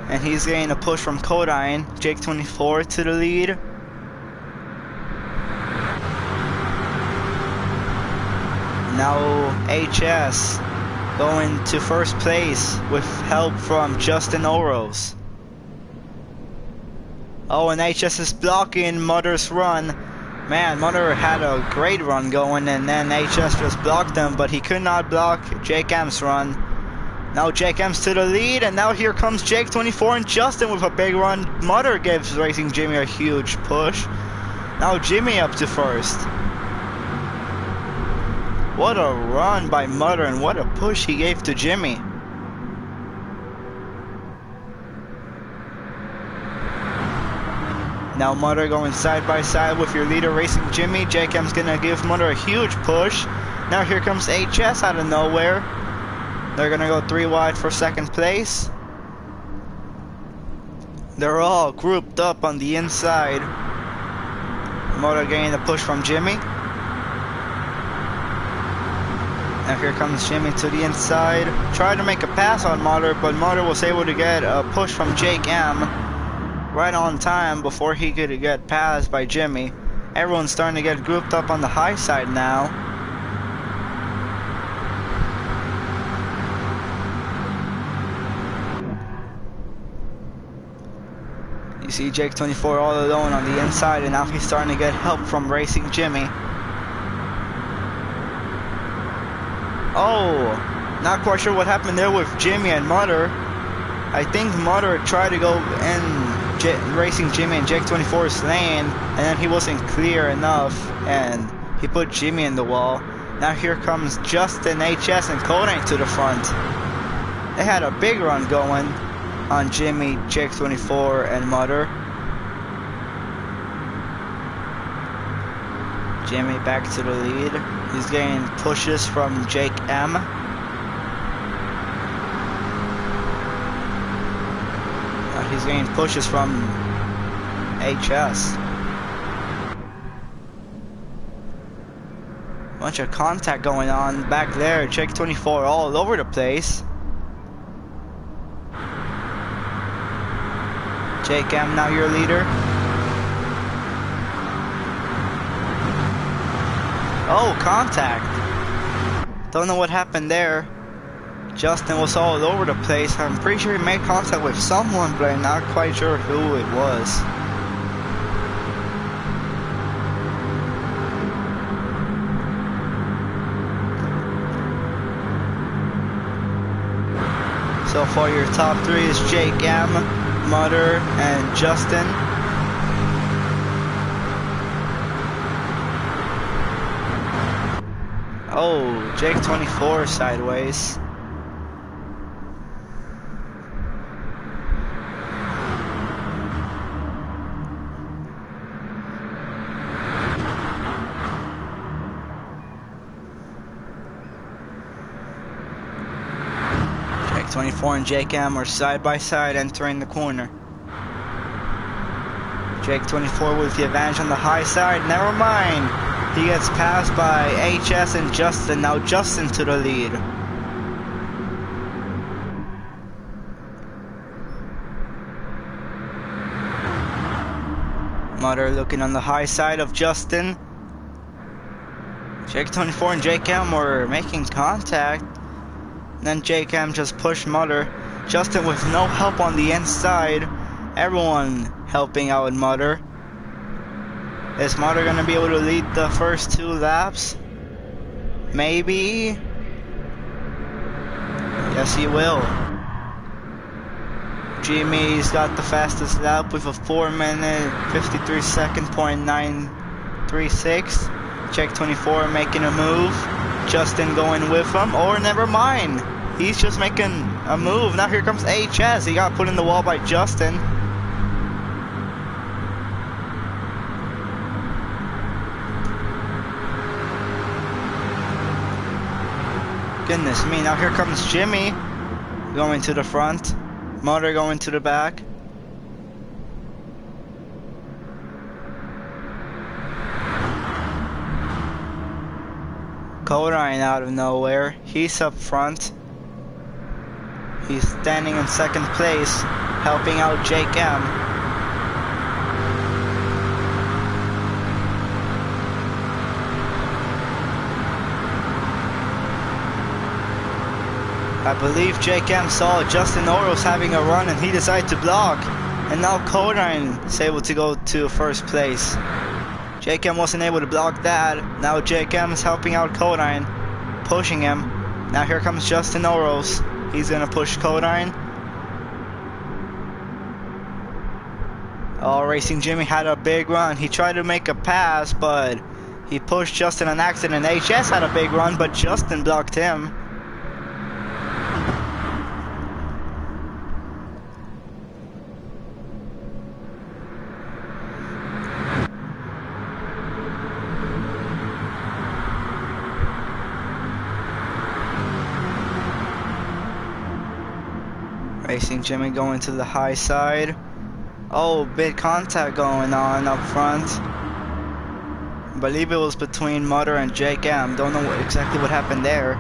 and he's getting a push from Codine. Jake 24 to the lead. Now HS going to first place with help from Justin Oros. Oh, and HS is blocking Mutter's run. Man, Mutter had a great run going, and then HS just blocked him, but he could not block Jake M's run. Now Jake M's to the lead, and now here comes Jake 24 and Justin with a big run. Mutter gives Racing Jimmy a huge push. Now Jimmy up to first. What a run by Mutter, and what a push he gave to Jimmy. Now Mutter going side by side with your leader Racing Jimmy. Jake M's gonna give Mutter a huge push. Now here comes HS out of nowhere. They're gonna go 3 wide for second place. They're all grouped up on the inside. Mutter getting a push from Jimmy. Now here comes Jimmy to the inside. Tried to make a pass on Mutter, but Mutter was able to get a push from Jake M right on time before he could get passed by Jimmy. Everyone's starting to get grouped up on the high side now. You see Jake 24 all alone on the inside, and now he's starting to get help from Racing Jimmy. Oh, not quite sure what happened there with Jimmy and Mutter. I think Mutter tried to go in Racing Jimmy and Jake 24's lane, and then he wasn't clear enough, and he put Jimmy in the wall. Now here comes Justin, HS, and Codain to the front. They had a big run going on Jimmy, Jake 24, and Mutter. Jimmy back to the lead. He's getting pushes from Jake M. He's getting pushes from HS. Bunch of contact going on back there. Jake 24 all over the place. Jake M now your leader. Oh, contact. Don't know what happened there. Justin was all over the place. I'm pretty sure he made contact with someone, but I'm not quite sure who it was. So far your top 3 is Jake M, Mutter, and Justin. Oh, Jake 24 sideways. Jake 24 and Jake M are side by side entering the corner. Jake 24 with the advantage on the high side. Never mind. He gets passed by HS and Justin. Now Justin to the lead. Mutter looking on the high side of Justin. Jake 24 and Jake M were making contact. And then Jake M just pushed Mutter. Justin with no help on the inside. Everyone helping out with Mutter. Is Mutter gonna be able to lead the first 2 laps? Maybe. Yes, he will. Jimmy's got the fastest lap with a 4-minute 53-second .936. Check 24 making a move. Justin going with him, or never mind. He's just making a move. Now here comes HS. He got put in the wall by Justin. Goodness me, now here comes Jimmy going to the front. Motor going to the back. Codine out of nowhere. He's up front. He's standing in second place, helping out Jake M. I believe Jake M saw Justin Oros having a run and he decided to block. And now Codine is able to go to first place. Jake M wasn't able to block that. Now Jake M is helping out Codine, pushing him. Now here comes Justin Oros. He's gonna push Codine. Oh, Racing Jimmy had a big run. He tried to make a pass, but he pushed Justin on accident. HS had a big run, but Justin blocked him. Racing Jimmy going to the high side. Oh, big contact going on up front. I believe it was between Mutter and Jake M. Don't know exactly what happened there.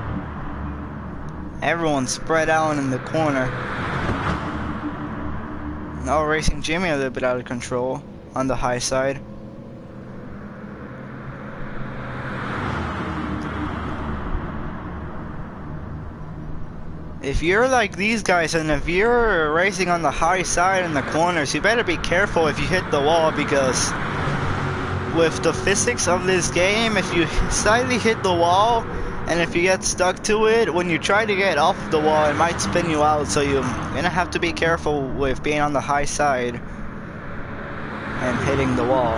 Everyone spread out in the corner. Now Racing Jimmy a little bit out of control on the high side. If you're like these guys and if you're racing on the high side in the corners, you better be careful if you hit the wall, because with the physics of this game, if you slightly hit the wall and if you get stuck to it, when you try to get off the wall, it might spin you out. So you're gonna have to be careful with being on the high side and hitting the wall.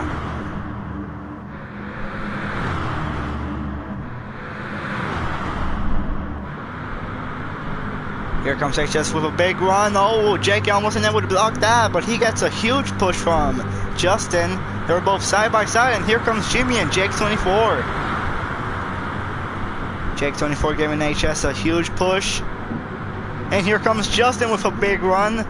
Here comes HS with a big run. Oh, Jake almost wasn't able to block that, but he gets a huge push from Justin. They're both side by side, and here comes Jimmy and Jake 24. Jake 24 giving HS a huge push. And here comes Justin with a big run.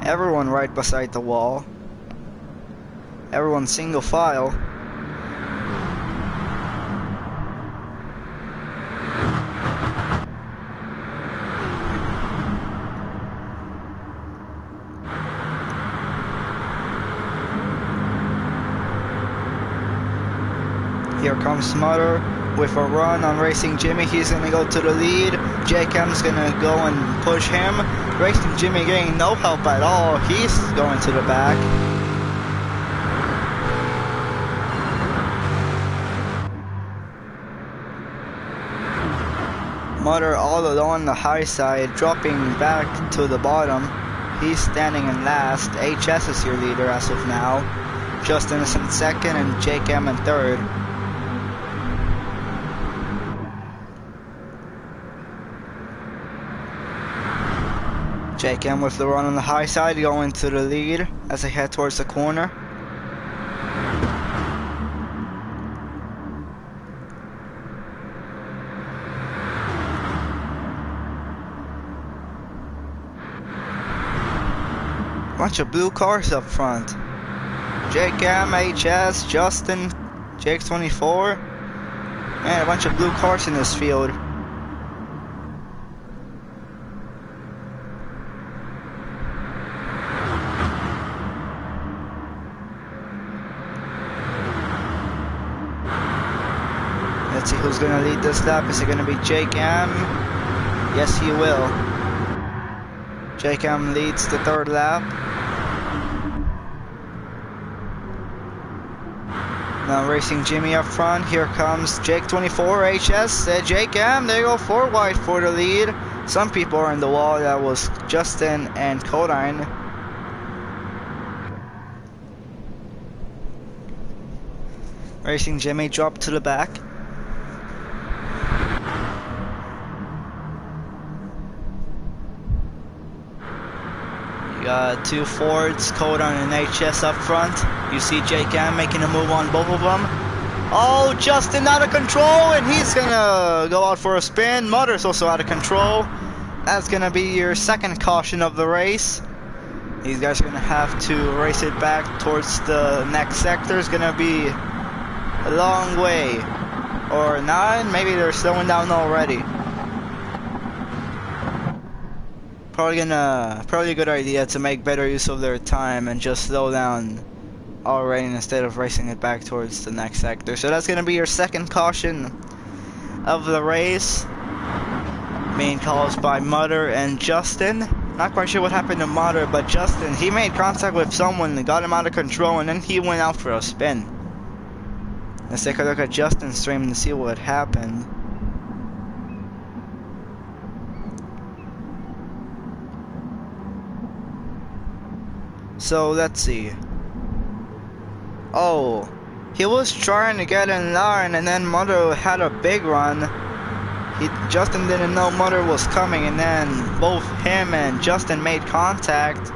Everyone right beside the wall. Everyone single file. Here comes Smother with a run on Racing Jimmy. He's gonna go to the lead. JCam's gonna go and push him. Racing Jimmy getting no help at all. He's going to the back. Mother all alone on the high side, dropping back to the bottom. He's standing in last. HS is your leader as of now. Justin is in second and JCam in third. JCam with the run on the high side, going to the lead as they head towards the corner. Bunch of blue cars up front. JCam, HS, Justin, Jake 24. Man, a bunch of blue cars in this field. Let's see who's gonna lead this lap. Is it gonna be Jake M? Yes, he will. JCam leads the third lap. Now racing Jimmy up front. Here comes Jake24 HS. JCam, they go 4 wide for the lead. Some people are in the wall. That was Justin and Codine. Racing Jimmy dropped to the back. You got 2 Fords, Codine and HS up front. You see JCam making a move on both of them. Oh, Justin out of control, and he's gonna go out for a spin. Mother's also out of control. That's gonna be your second caution of the race. These guys are gonna have to race it back towards the next sector. It's gonna be a long way. Or not, maybe they're slowing down already. Probably a good idea to make better use of their time and just slow down already instead of racing it back towards the next sector. So that's gonna be your second caution of the race, being caused by Mutter and Justin. Not quite sure what happened to Mutter, but Justin, he made contact with someone and got him out of control, and then he went out for a spin. Let's take a look at Justin's stream to see what happened. So let's see. Oh, he was trying to get in line, and then Mutter had a big run. Justin didn't know Mutter was coming, and then both him and Justin made contact,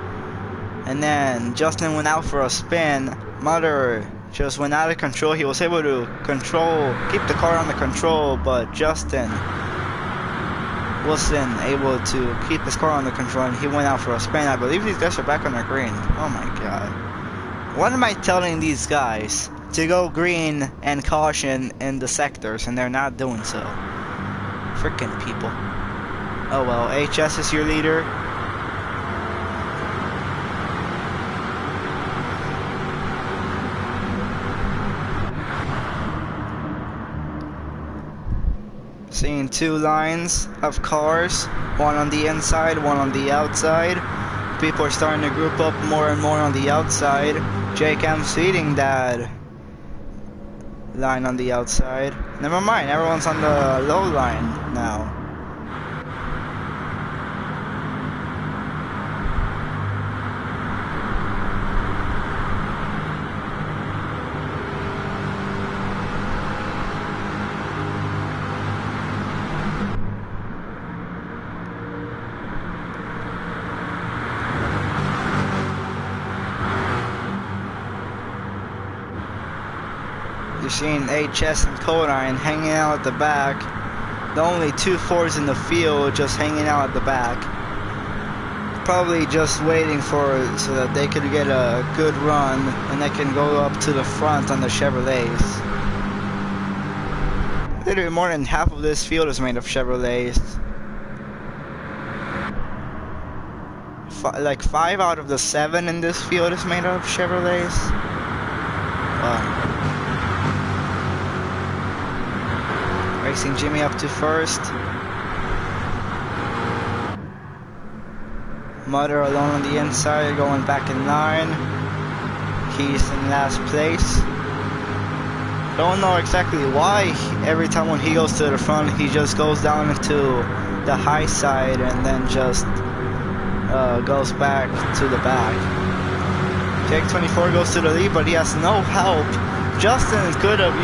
and then Justin went out for a spin. Mutter just went out of control. He was able to keep the car under control, but Justin wasn't able to keep his car under control, and he went out for a spin. I believe these guys are back on their green. Oh my god. What am I telling these guys? To go green and caution in the sectors, and they're not doing so. Frickin' people. Oh well, HS is your leader. Seeing 2 lines of cars, one on the inside, one on the outside. People are starting to group up more and more on the outside. JCam's leading that line on the outside. Never mind, everyone's on the low line now. You're seeing HS and Codine hanging out at the back. The only 2 Fords in the field just hanging out at the back. Probably just waiting so that they could get a good run and they can go up to the front on the Chevrolets. Literally more than half of this field is made of Chevrolets. Like 5 out of the 7 in this field is made of Chevrolets. Wow. Racing Jimmy up to first. Mutter alone on the inside, going back in line. He's in last place. Don't know exactly why. Every time when he goes to the front, he just goes down into the high side and then just goes back to the back. Jake24 goes to the lead, but he has no help. Justin could have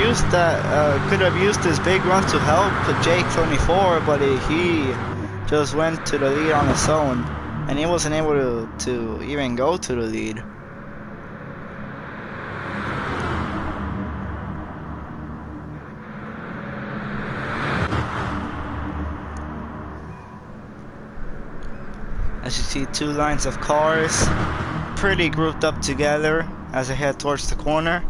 used his big run to help Jake24, but he just went to the lead on his own, and he wasn't able to even go to the lead. As you see, 2 lines of cars, pretty grouped up together as they head towards the corner.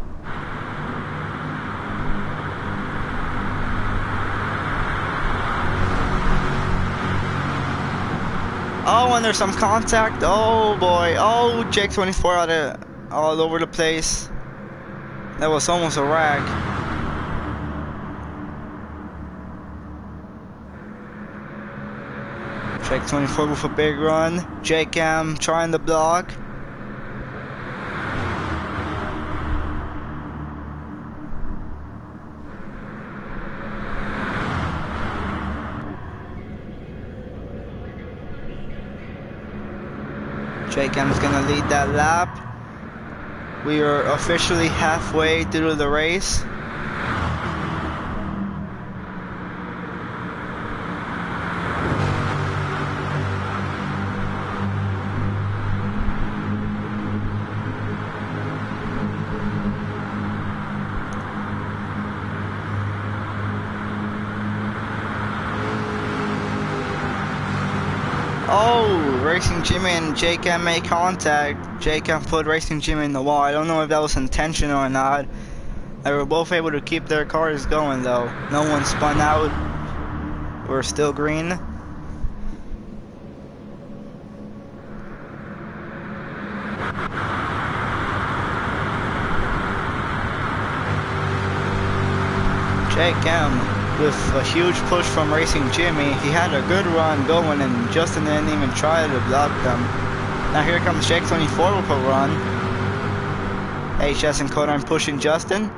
Oh, and there's some contact. Oh boy. Oh, Jake24 all over the place. That was almost a wreck. Jake 24 with a big run. Jake M trying to block. Jake M's gonna lead that lap. We are officially halfway through the race. Oh, Racing Jimmy and Jake M made contact. Jake M put Racing Jimmy in the wall. I don't know if that was intentional or not. They were both able to keep their cars going though. No one spun out. We're still green. Jake M with a huge push from Racing Jimmy. He had a good run going and Justin didn't even try to block them. Now here comes Jake 24 with a run. HS and Codine pushing Justin.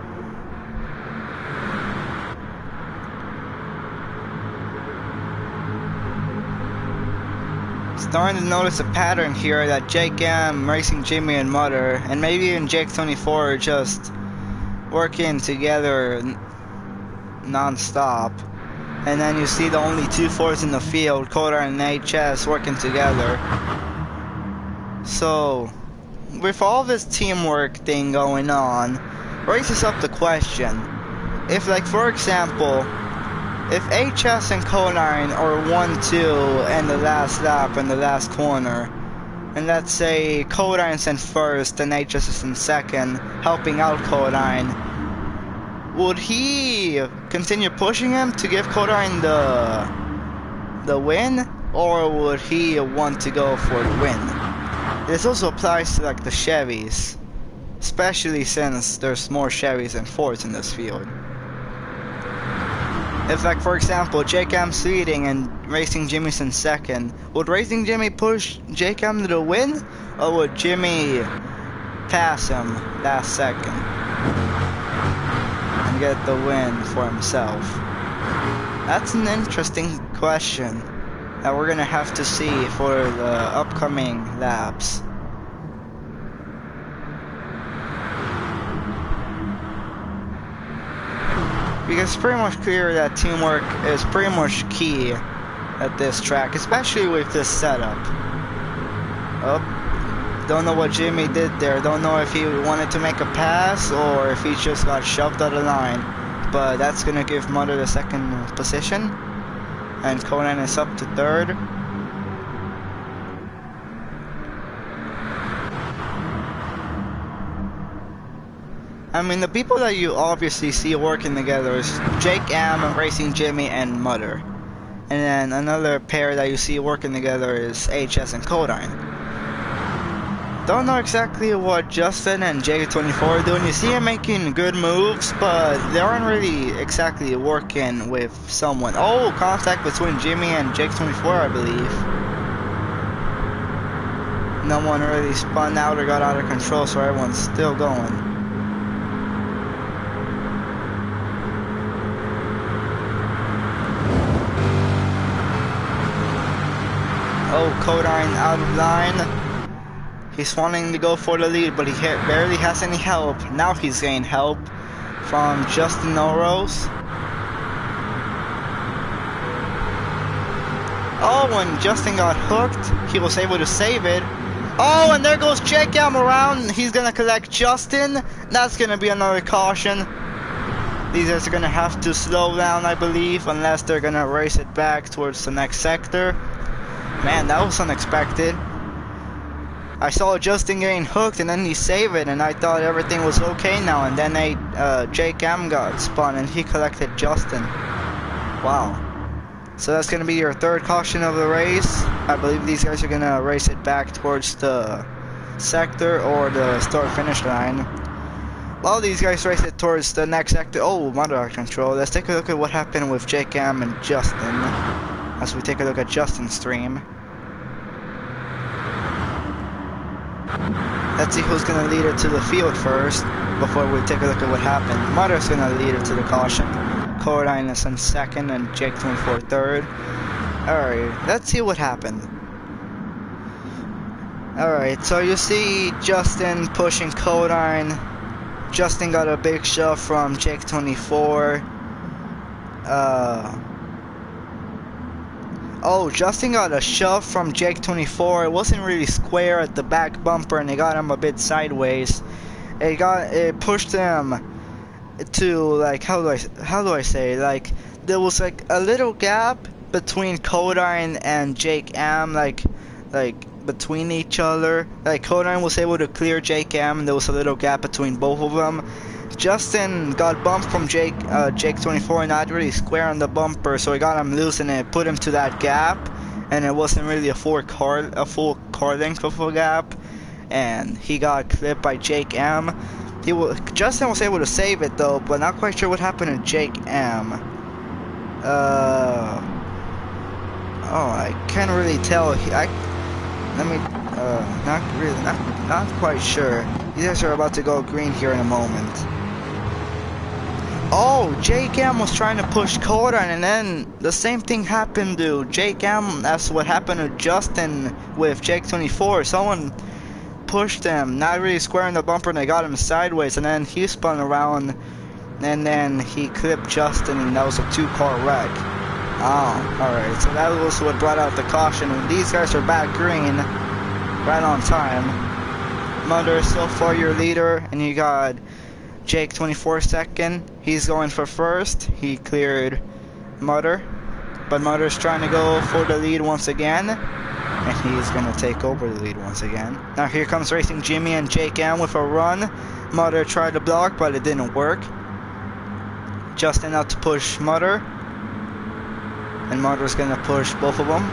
Starting to notice a pattern here that Jake M, Racing Jimmy and Mutter, and maybe even Jake 24 are just working together non-stop. And then you see the only two Fords in the field, Coda and HS, working together. So, with all this teamwork thing going on, raises up the question. If, like, for example, if HS and Codine are 1-2 in the last lap in the last corner, and let's say Codine's in first and HS is in second, helping out Codine, would he continue pushing him to give Codine the win, or would he want to go for the win? This also applies to like the Chevys, especially since there's more Chevys than Fords in this field. If like for example Jake M's leading and Racing Jimmy's in second, would Racing Jimmy push Jake M to the win, or would Jimmy pass him last second and get the win for himself? That's an interesting question that we're gonna have to see for the upcoming laps. Because it's pretty much clear that teamwork is pretty much key at this track, especially with this setup. Oh, don't know what Jimmy did there. Don't know if he wanted to make a pass or if he just got shoved out of line. But that's gonna give Mother the second position, and Conan is up to third. I mean, the people that you obviously see working together is Jake M, Racing Jimmy, and Mother. And then another pair that you see working together is HS and Codine. Don't know exactly what Justin and J24 are doing. You see them making good moves, but they aren't really exactly working with someone. Oh, contact between Jimmy and Jake24, I believe. No one really spun out or got out of control, so everyone's still going. Oh, Codine out of line. He's wanting to go for the lead, but he barely has any help. Now he's getting help from Justin Norros. Oh, when Justin got hooked, he was able to save it. Oh, and there goes Jake M around. He's gonna collect Justin. That's gonna be another caution. These guys are gonna have to slow down, I believe, unless they're gonna race it back towards the next sector. Man, that was unexpected. I saw Justin getting hooked and then he saved it and I thought everything was okay now, and then Jake M got spun and he collected Justin. Wow. So that's going to be your third caution of the race. I believe these guys are going to race it back towards the sector or the start finish line. While these guys race it towards the next sector. Oh, mother control. Let's take a look at what happened with Jake M and Justin. as we take a look at Justin's stream. Let's see who's gonna lead her to the field first before we take a look at what happened. Mother's gonna lead her to the caution. Coraline is in second and Jake 24 third. Alright, let's see what happened. Alright, so you see Justin pushing Coraline. Justin got a big shove from Jake 24. Oh, Justin got a shove from Jake 24. It wasn't really square at the back bumper, and it got him a bit sideways. It pushed him to, like, how do I say, like, there was like a little gap between Coraline and Jake M, like between each other. Like, Coraline was able to clear Jake M, and there was a little gap between both of them. Justin got bumped from Jake 24, not really square on the bumper, so he got him loose and it put him to that gap, and it wasn't really a full car length of a gap, and he got clipped by Jake M. Justin was able to save it though, but not quite sure what happened to Jake M. I can't really tell. Not quite sure. You guys are about to go green here in a moment. Oh, Jake M was trying to push Coraline, and then the same thing happened to Jake M as what happened to Justin with Jake 24. Someone pushed him, not really squaring the bumper, and they got him sideways, and then he spun around, and then he clipped Justin, and that was a 2-car wreck. Oh, alright, so that was what brought out the caution, and these guys are back green, right on time. Mother is so far your leader, and you got Jake 24 second. He's going for first. He cleared Mother, but Mother's trying to go for the lead once again, and he's gonna take over the lead once again. Now here comes Racing Jimmy and Jake M with a run. Mother tried to block, but it didn't work. Justin out to push Mother, and Mother's gonna push both of them.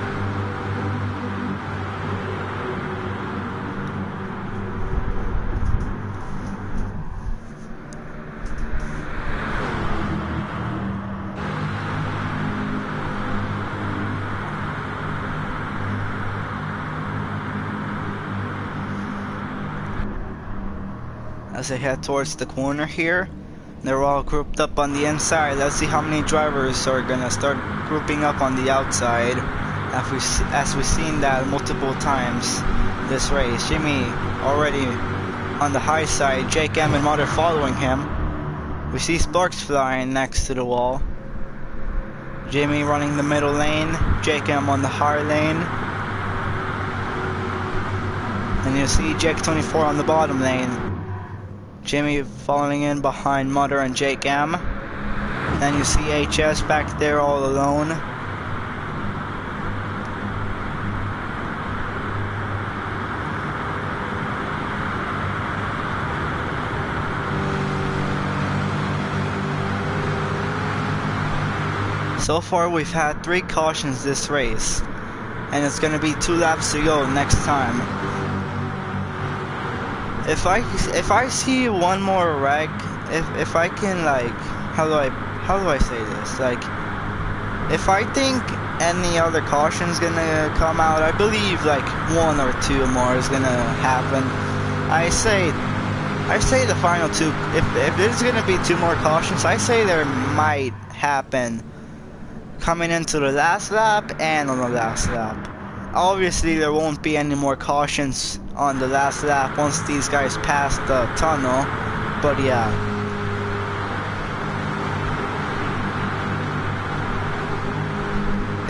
As they head towards the corner here, they're all grouped up on the inside. Let's see how many drivers are gonna start grouping up on the outside, as we've seen that multiple times this race. Jimmy already on the high side, Jake M and Mother following him. We see sparks flying next to the wall. Jimmy running the middle lane, Jake M on the high lane, and you see Jake 24 on the bottom lane. Jimmy following in behind Mother and Jake M. Then you see HS back there all alone. So far we've had 3 cautions this race, and it's gonna be 2 laps to go next time. If I see one more wreck, if I can, like, how do I say this? Like, if I think any other caution's gonna come out, I believe like 1 or 2 more is gonna happen. I say the final 2. If there's gonna be 2 more cautions, I say there might happen coming into the last lap and on the last lap. Obviously there won't be any more cautions on the last lap once these guys pass the tunnel, but yeah.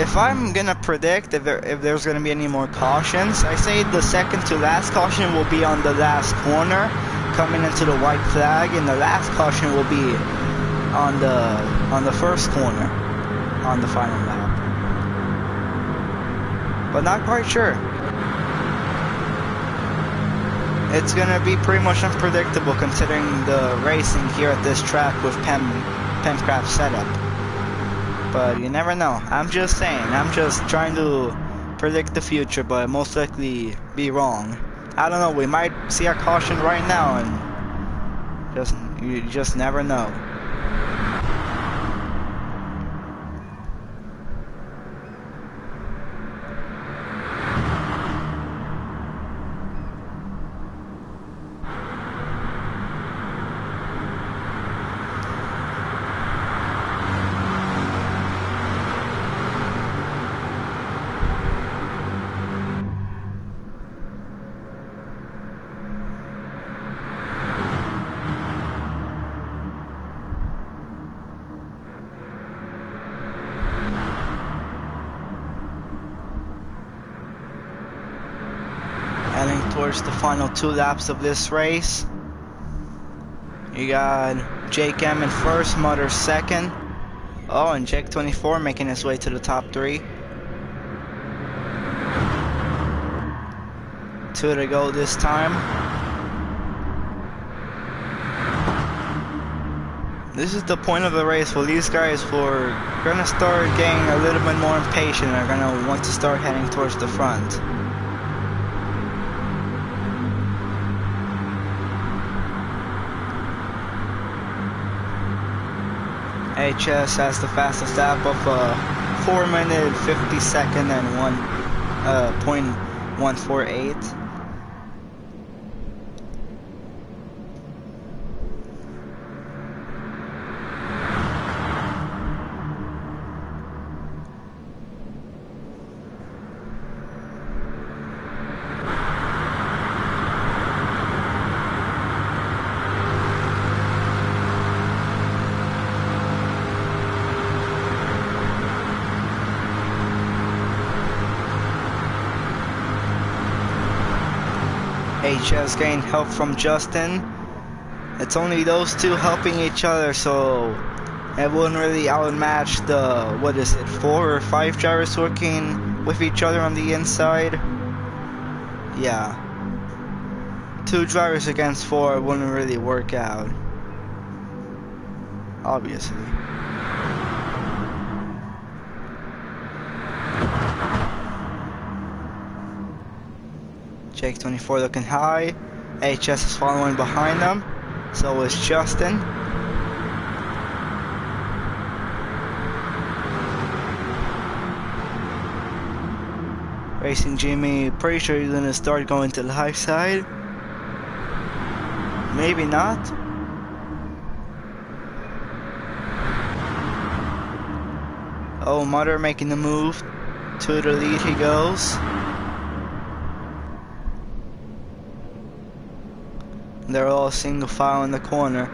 If I'm gonna predict if there's gonna be any more cautions, I say the second to last caution will be on the last corner coming into the white flag, and the last caution will be on the first corner on the final lap. But not quite sure. It's gonna be pretty much unpredictable considering the racing here at this track with Pemcraft setup. But you never know. I'm just saying. I'm just trying to predict the future, but most likely be wrong. I don't know. We might see a caution right now, and you just never know. towards the final 2 laps of this race. You got Jake M in first, Mutter second. Oh, and Jake 24 making his way to the top 3. 2 to go this time. This is the point of the race where these guys were gonna start getting a little bit more impatient and are gonna want to start heading towards the front. HS has the fastest lap of 4 minute 50-second and 1.148. HS getting help from Justin. It's only those two helping each other, so it wouldn't really outmatch the, what is it, 4 or 5 drivers working with each other on the inside. Yeah. 2 drivers against 4 wouldn't really work out. Obviously. Jake 24 looking high. HS is following behind them. So is Justin. Racing Jimmy, pretty sure he's gonna start going to the high side. Maybe not. Oh, Mutter making the move. To the lead he goes. They're all single file in the corner.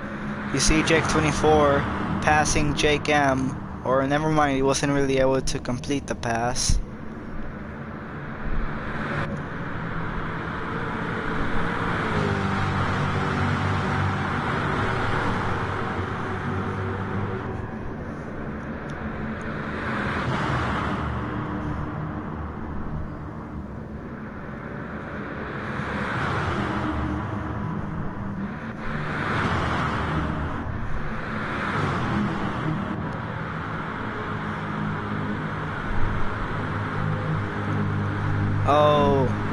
You see Jake 24 passing Jake M. Or never mind, he wasn't really able to complete the pass.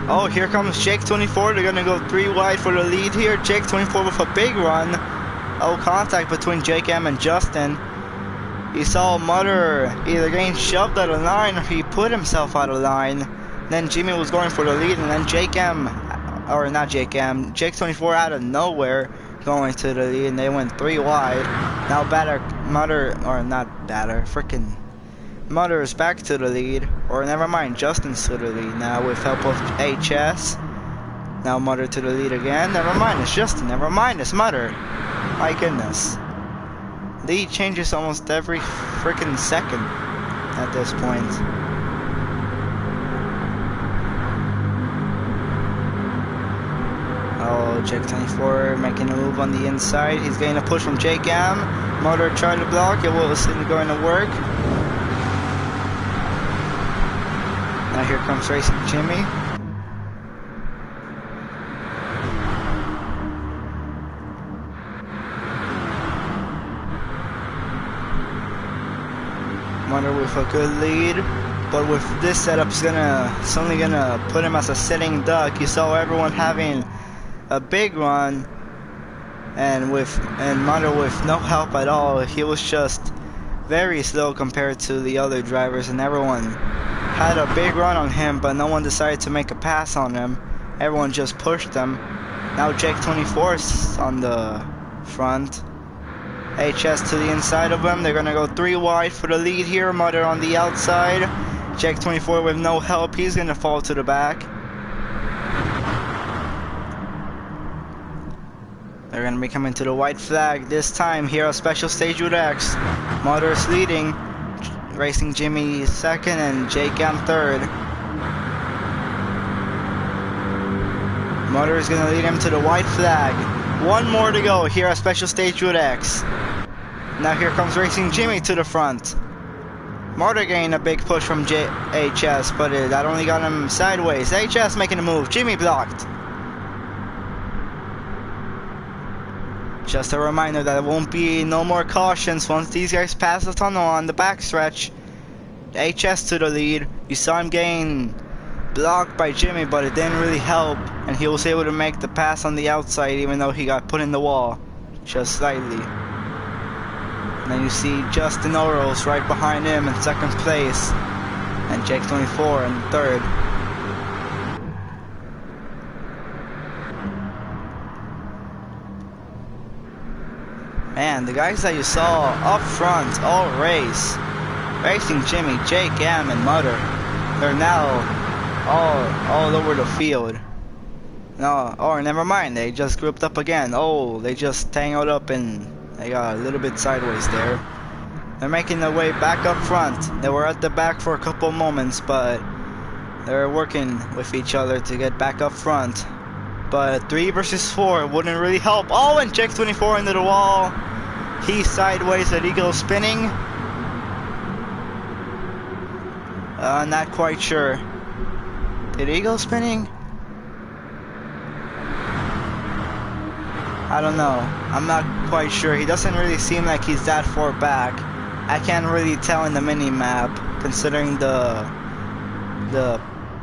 Oh, here comes Jake 24. They're gonna go 3 wide for the lead here. Jake 24 with a big run. Oh, contact between Jake M and Justin. You saw Mutter either getting shoved out of line or he put himself out of line. Then Jimmy was going for the lead, and then Jake M, or not Jake M, Jake 24 out of nowhere going to the lead, and they went 3 wide. Now Mutter is back to the lead, or never mind, Justin's to the lead now with help of HS. Now Mutter to the lead again. Never mind, it's Justin. Never mind, it's Mutter. My goodness. Lead changes almost every freaking second at this point. Oh, Jake 24 making a move on the inside. He's getting a push from Jake M. Mutter tried to block. It wasn't going to work. Now here comes Racing Jimmy. Mutter with a good lead, but with this setup, it's only gonna put him as a sitting duck. You saw everyone having a big run, and Mutter with no help at all. He was just very slow compared to the other drivers, and everyone had a big run on him, but no one decided to make a pass on him. Everyone just pushed him. Now Jake 24 is on the front. HS to the inside of him. They're gonna go 3 wide for the lead here. Mutter on the outside. Jake 24 with no help. He's gonna fall to the back. They're gonna be coming to the white flag this time here at Special Stage with X. Mutter's leading. Racing Jimmy second and Jake M third. Motor is gonna lead him to the white flag. One more to go here at Special Stage Route X. Now here comes Racing Jimmy to the front. Motor gained a big push from HS, but that only got him sideways. HS making a move. Jimmy blocked. Just a reminder that there won't be no more cautions once these guys pass the tunnel on the backstretch. HS to the lead. You saw him gain blocked by Jimmy, but it didn't really help, and he was able to make the pass on the outside even though he got put in the wall just slightly. And then you see Justin Oro's right behind him in second place, and Jake24 in third. Man, the guys that you saw up front all race, Racing Jimmy, Jake M, and Mutter, they're now all over the field. No, or never mind, they just grouped up again. Oh, they just tangled up and they got a little bit sideways there. They're making their way back up front. They were at the back for a couple moments, but they're working with each other to get back up front. But 3 versus 4 wouldn't really help. Oh, and Jake24 into the wall. He's sideways, illegal spinning. Not quite sure. Did he go spinning? I don't know. I'm not quite sure. He doesn't really seem like he's that far back. I can't really tell in the mini-map, considering the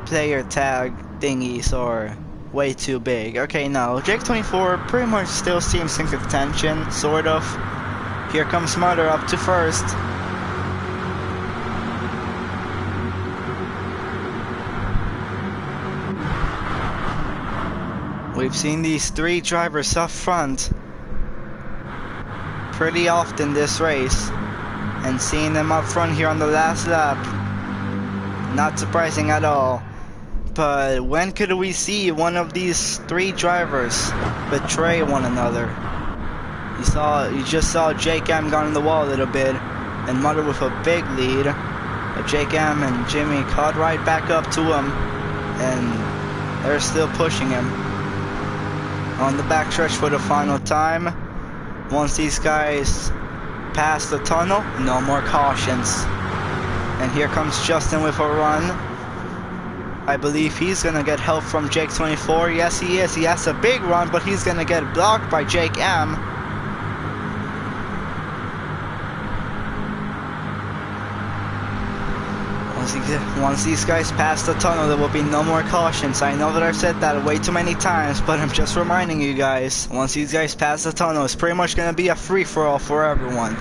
player tag thingies are way too big. Okay, no. Jake24 pretty much still seems in contention, sort of. Here comes Mutter up to first. We've seen these 3 drivers up front pretty often this race, and seeing them up front here on the last lap, not surprising at all. But when could we see one of these 3 drivers betray one another? You just saw Jake M gone in the wall a little bit, and Mutter with a big lead. But Jake M and Jimmy caught right back up to him, and they're still pushing him. On the backstretch for the final time. Once these guys pass the tunnel, no more cautions. And here comes Justin with a run. I believe he's gonna get help from Jake24. Yes, he is. He has a big run, but he's gonna get blocked by Jake M. Once these guys pass the tunnel, there will be no more cautions. I know that I've said that way too many times, but I'm just reminding you guys. Once these guys pass the tunnel, it's pretty much going to be a free-for-all for everyone.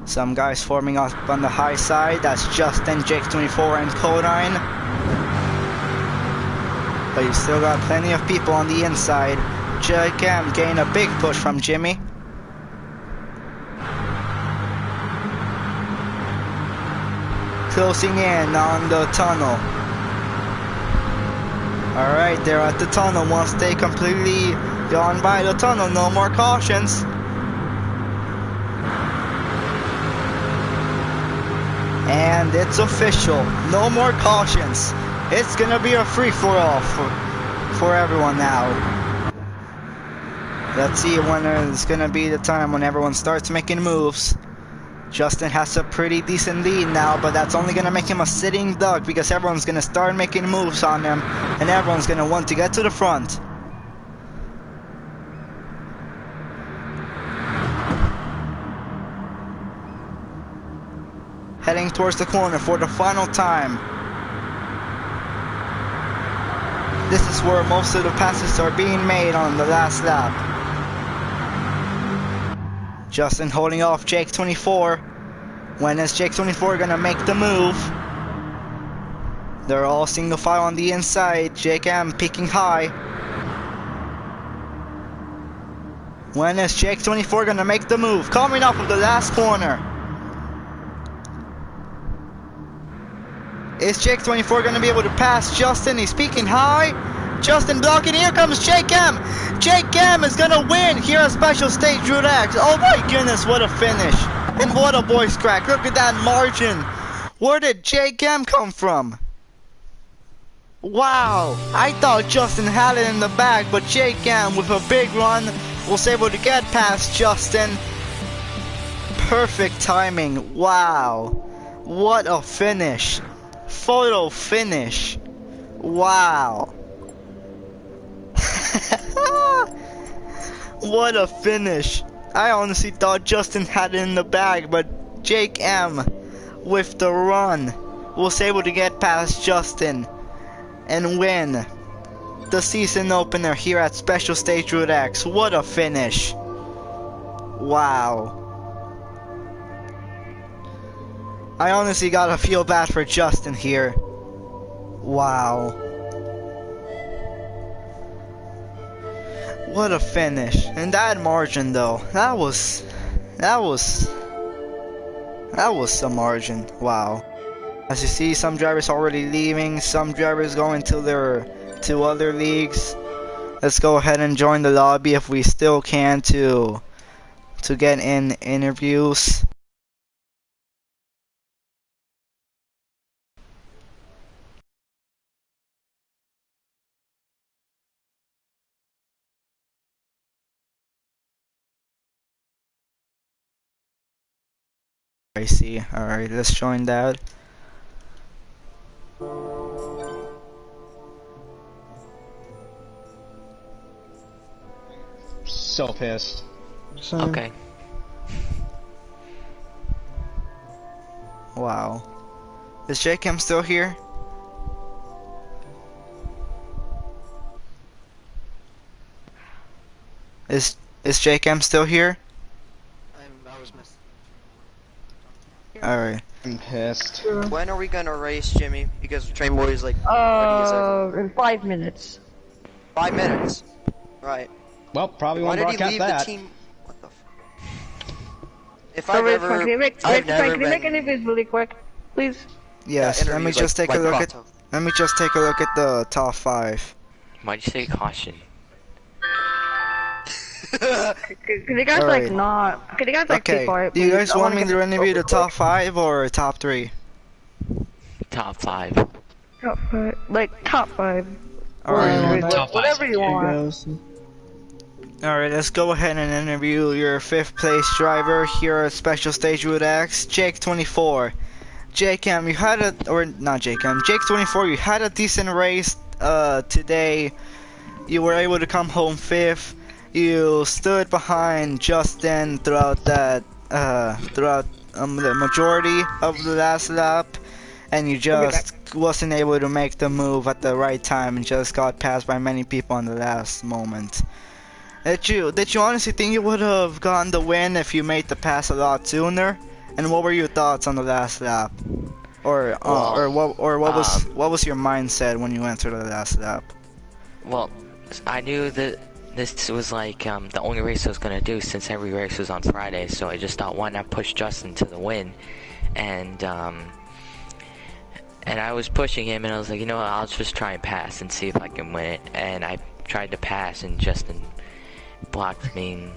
Some guys forming up on the high side. That's Justin, Jake24, and Codine. But you still got plenty of people on the inside. Jake M gained a big push from Jimmy. Closing in on the tunnel. Alright, they're at the tunnel. Once they completely gone by the tunnel, no more cautions. And it's official. No more cautions. It's gonna be a free-for-all for everyone now. Let's see when it's gonna be the time when everyone starts making moves. Justin has a pretty decent lead now, but that's only going to make him a sitting duck because everyone's going to start making moves on him, and everyone's going to want to get to the front. Heading towards the corner for the final time. This is where most of the passes are being made on the last lap. Justin holding off Jake24. When is Jake24 gonna make the move? They're all single file on the inside. Jake M peaking high. When is Jake24 gonna make the move? Coming off of the last corner. Is Jake24 gonna be able to pass Justin? He's peaking high. Justin blocking. Here comes Jake M. Jake M is gonna win here at Special Stage Route X. Oh my goodness, what a finish. And what a voice crack. Look at that margin. Where did Jake M come from? Wow! I thought Justin had it in the bag, but Jake M with a big run was able to get past Justin. Perfect timing. Wow. What a finish. Photo finish. Wow. What a finish. I honestly thought Justin had it in the bag, but Jake M with the run was able to get past Justin and win the season opener here at Special Stage Route X. What a finish. Wow. I honestly gotta feel bad for Justin here. Wow. What a finish. And that margin though, that was some margin. Wow. As you see, some drivers already leaving, some drivers going to their other leagues. Let's go ahead and join the lobby if we still can to get in interviews. I see. Alright, let's join that. So pissed. Same. Okay. Wow. Is Jacob still here? Is Jacob still here? I was missing. Alright. I'm pissed. When are we gonna race, Jimmy? Because Train Boy is like ready as ever. In 5 minutes. 5 minutes. Right. Well, probably Why won't did he broadcast leave that. the team? What the? If So I've wait, ever, can you make, I've can never you make been. interviews really quick, please? Yes, let me interviews just like take a look at Prato. let me just take a look at the top 5. Why'd you say caution? Can you guys Alright. like not? Can you guys like be Okay. quiet? Do you please? guys I want wanna me get to this interview over the top quick. 5 or top 3? Top 5. Top 5, like top 5. Alright. Top five. Whatever you Here want. goes. Alright, let's go ahead and interview your 5th place driver here at Special Stage Route X, Jake 24. Jake you had a, or not Jake Jake 24, you had a decent race today. You were able to come home 5th. You stood behind Justin throughout that, the majority of the last lap, and you just wasn't able to make the move at the right time and just got passed by many people in the last moment. Did you honestly think you would have gotten the win if you made the pass a lot sooner? And what were your thoughts on the last lap? Or what was your mindset when you entered the last lap? Well, I knew that this was like the only race I was gonna do since every race was on Friday, so I just thought why not push Justin to the win, and I was pushing him, and I was like, you know what, I'll just try and pass and see if I can win it, and I tried to pass, and Justin blocked me, and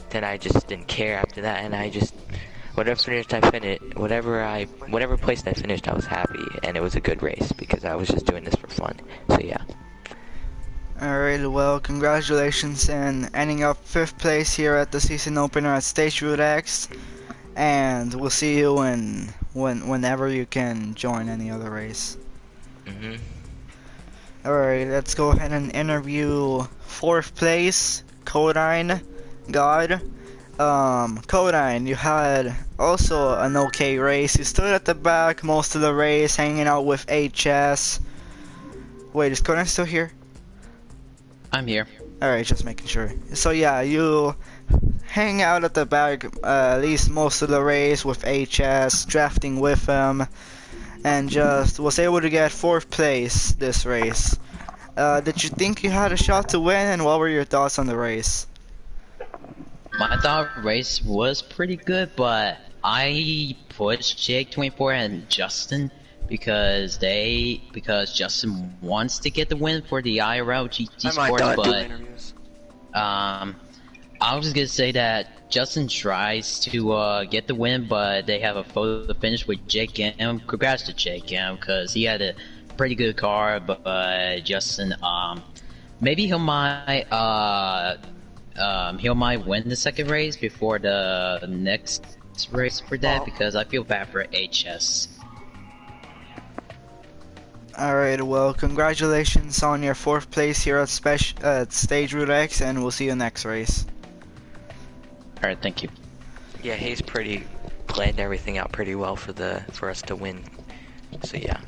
then I just didn't care after that, and I just whatever place I finished, I was happy, and it was a good race because I was just doing this for fun. So yeah. Alright, well, congratulations in ending up 5th place here at the season opener at Stage Route X, and we'll see you whenever you can join any other race. Alright, let's go ahead and interview 4th place, Codine God. Codine, you had also an okay race. You stood at the back most of the race, hanging out with HS. Wait, is Codine still here? I'm here. Alright, just making sure. So yeah, you hang out at the back at least most of the race with HS, drafting with him, and just was able to get 4th place this race. Did you think you had a shot to win, and what were your thoughts on the race? My thought race was pretty good, but I pushed Jake 24 and Justin because Justin wants to get the win for the IRL GT I might Sport, not do but interviews. I was gonna say that Justin tries to get the win, but they have a photo finish with Jake M. Congrats to Jake M because he had to pretty good car, but Justin, maybe he might win the second race before the next race for that, because I feel bad for HS. Alright, well, congratulations on your 4th place here at Stage Route X, and we'll see you next race. Alright, thank you. Yeah, he's planned everything out pretty well for us to win. So yeah.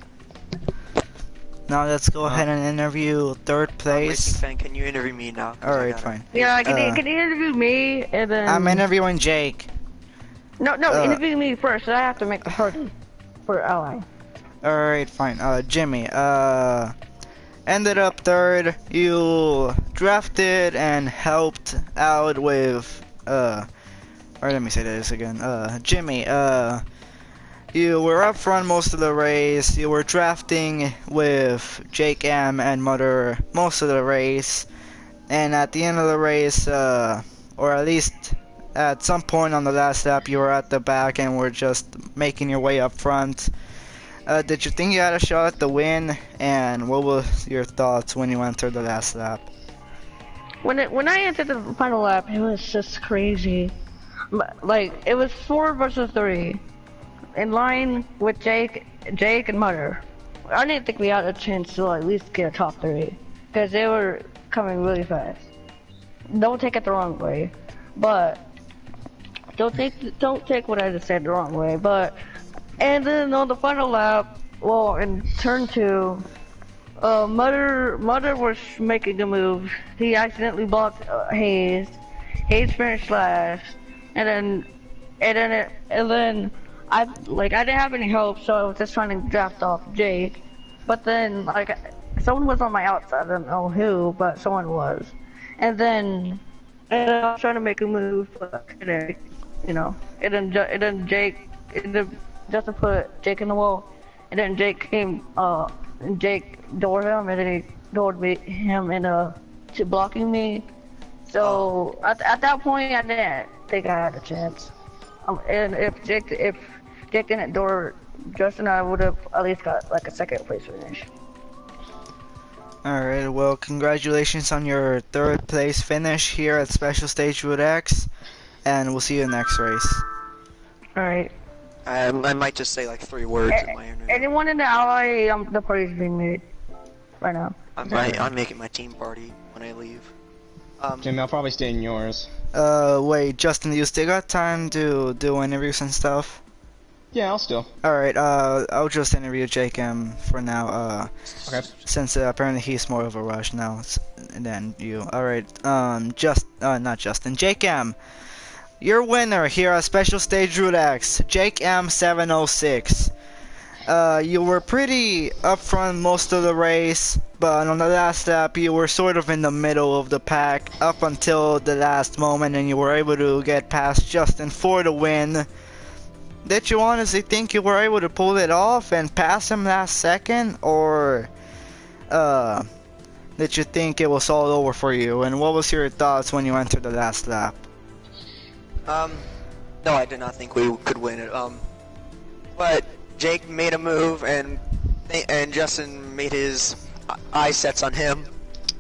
Now let's go ahead and interview 3rd Racing place. fan, can you interview me now? 'Cause I Alright, gotta- fine. Yeah, can you interview me and then? I'm interviewing Jake. No, interview me first. I have to make the party for ally. Alright, fine. Jimmy, ended up 3rd. You drafted and helped out with, or let me say this again. Jimmy, you were up front most of the race. You were drafting with Jake M and Mother most of the race. And at the end of the race, or at least at some point on the last lap, you were at the back and were just making your way up front. Did you think you had a shot at the win? And what was your thoughts when you entered the last lap? When I entered the final lap, it was just crazy. Like, it was 4 versus 3. In line with Jake and Mother. I didn't think we had a chance to at least get a top 3. Because they were coming really fast. Don't take it the wrong way. But, don't take what I just said the wrong way. But, and then on the final lap, well, in turn 2, Mother was making a move. He accidentally blocked Hayes. Hayes finished last. And then I didn't have any help, so I was just trying to draft off Jake. But then, like, someone was on my outside. I don't know who, but someone was. And then I was trying to make a move, but you know, Justin put Jake in the wall, and then Jake came, and Jake doored him, and then he doored him into blocking me. So at that point, I didn't think I had a chance. And if Jake didn't door Justin, I would have at least got like a 2nd place finish. Alright, well, congratulations on your 3rd place finish here at Special Stage Route X, and we'll see you next race. Alright. I might just say like 3 words in my interview. Anyone in the ally, the party's being made right now. I'm making my team party when I leave. Jimmy, I'll probably stay in yours. Wait, Justin, you still got time to do interviews and stuff? Yeah, I'll still. Alright, I'll just interview Jake M for now, Okay. since apparently he's more of a rush now than you. Alright, not Justin, Jake M. Your winner here at Special Stage Route X, Jake M706. You were pretty up front most of the race, but on the last lap you were sort of in the middle of the pack up until the last moment, and you were able to get past Justin for the win. Did you honestly think you were able to pull it off and pass him last second, or did you think it was all over for you? And what was your thoughts when you entered the last lap? No, I did not think we could win it. But Jake made a move, and Justin made his eye sets on him.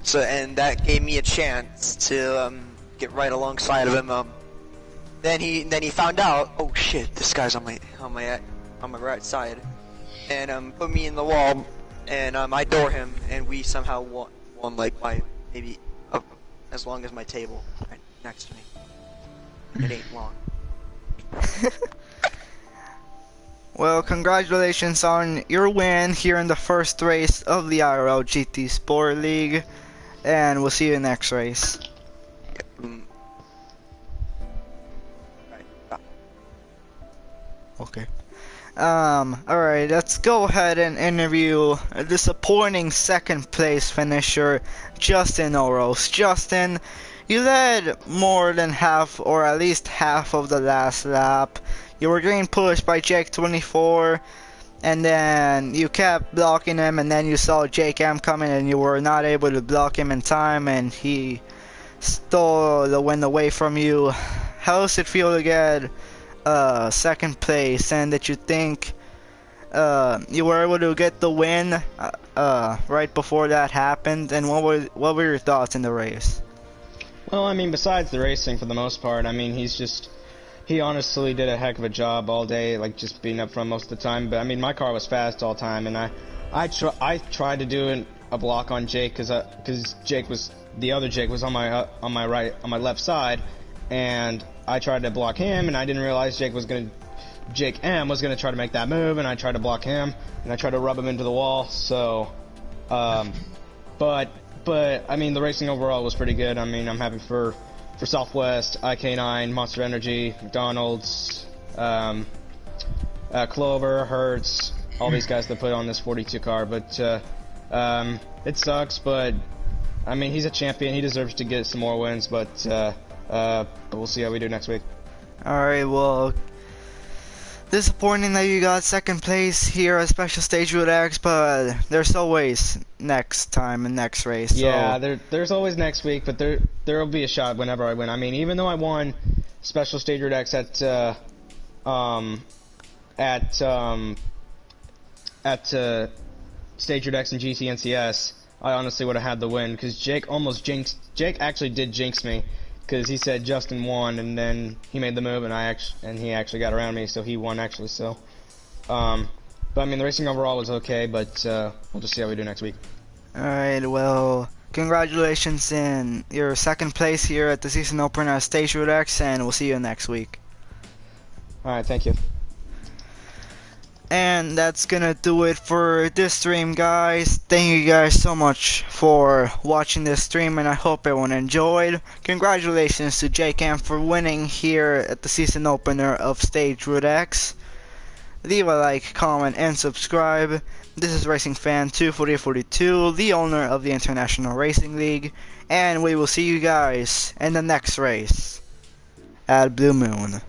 So, and that gave me a chance to get right alongside of him. Then he found out, oh shit, this guy's on my right side, and put me in the wall, and I door him, and we somehow won like by maybe as long as my table right next to me. It ain't long. Well, congratulations on your win here in the first race of the IRL GT Sport League, and we'll see you next race. Okay. Alright, let's go ahead and interview a disappointing 2nd place finisher, Justin Oros. Justin, you led more than half, or at least half of the last lap. You were getting pushed by Jake 24, and then you kept blocking him, and then you saw Jake M coming, and you were not able to block him in time, and he stole the win away from you. How does it feel to get 2nd place, and did you think you were able to get the win right before that happened, and what were your thoughts in the race? Well, I mean, besides the racing, for the most part, I mean, he honestly did a heck of a job all day, like just being up front most of the time. But I mean, my car was fast all the time, and I tried to do a block on Jake because the other Jake was on my left side, and I tried to block him, and I didn't realize Jake M was gonna try to make that move, and I tried to block him, and I tried to rub him into the wall. So, but I mean, the racing overall was pretty good. I mean, I'm happy for Southwest, IK9, Monster Energy, McDonald's, Clover, Hertz, all these guys that put on this 42 car. But it sucks, but I mean, he's a champion. He deserves to get some more wins, but we'll see how we do next week. Alright, well, disappointing that you got second place here at Special Stage with X, but there's always next time and next race. So. Yeah, there's always next week, but there'll be a shot whenever I win. I mean, even though I won Special Stage with X at Stage with X and GTNCS, I honestly would have had the win because Jake actually did jinx me. Because he said Justin won, and then he made the move, and he actually got around me, so he won actually. So, but I mean, the racing overall was okay, but we'll just see how we do next week. All right, well, congratulations in your second place here at the season opener at Stage Root X, and we'll see you next week. All right, thank you. And that's gonna do it for this stream, guys. Thank you guys so much for watching this stream, and I hope everyone enjoyed. Congratulations to JCam for winning here at the season opener of Stage Root X. Leave a like, comment, and subscribe. This is Racing Fan 24042, the owner of the International Racing League, and we will see you guys in the next race at Blue Moon.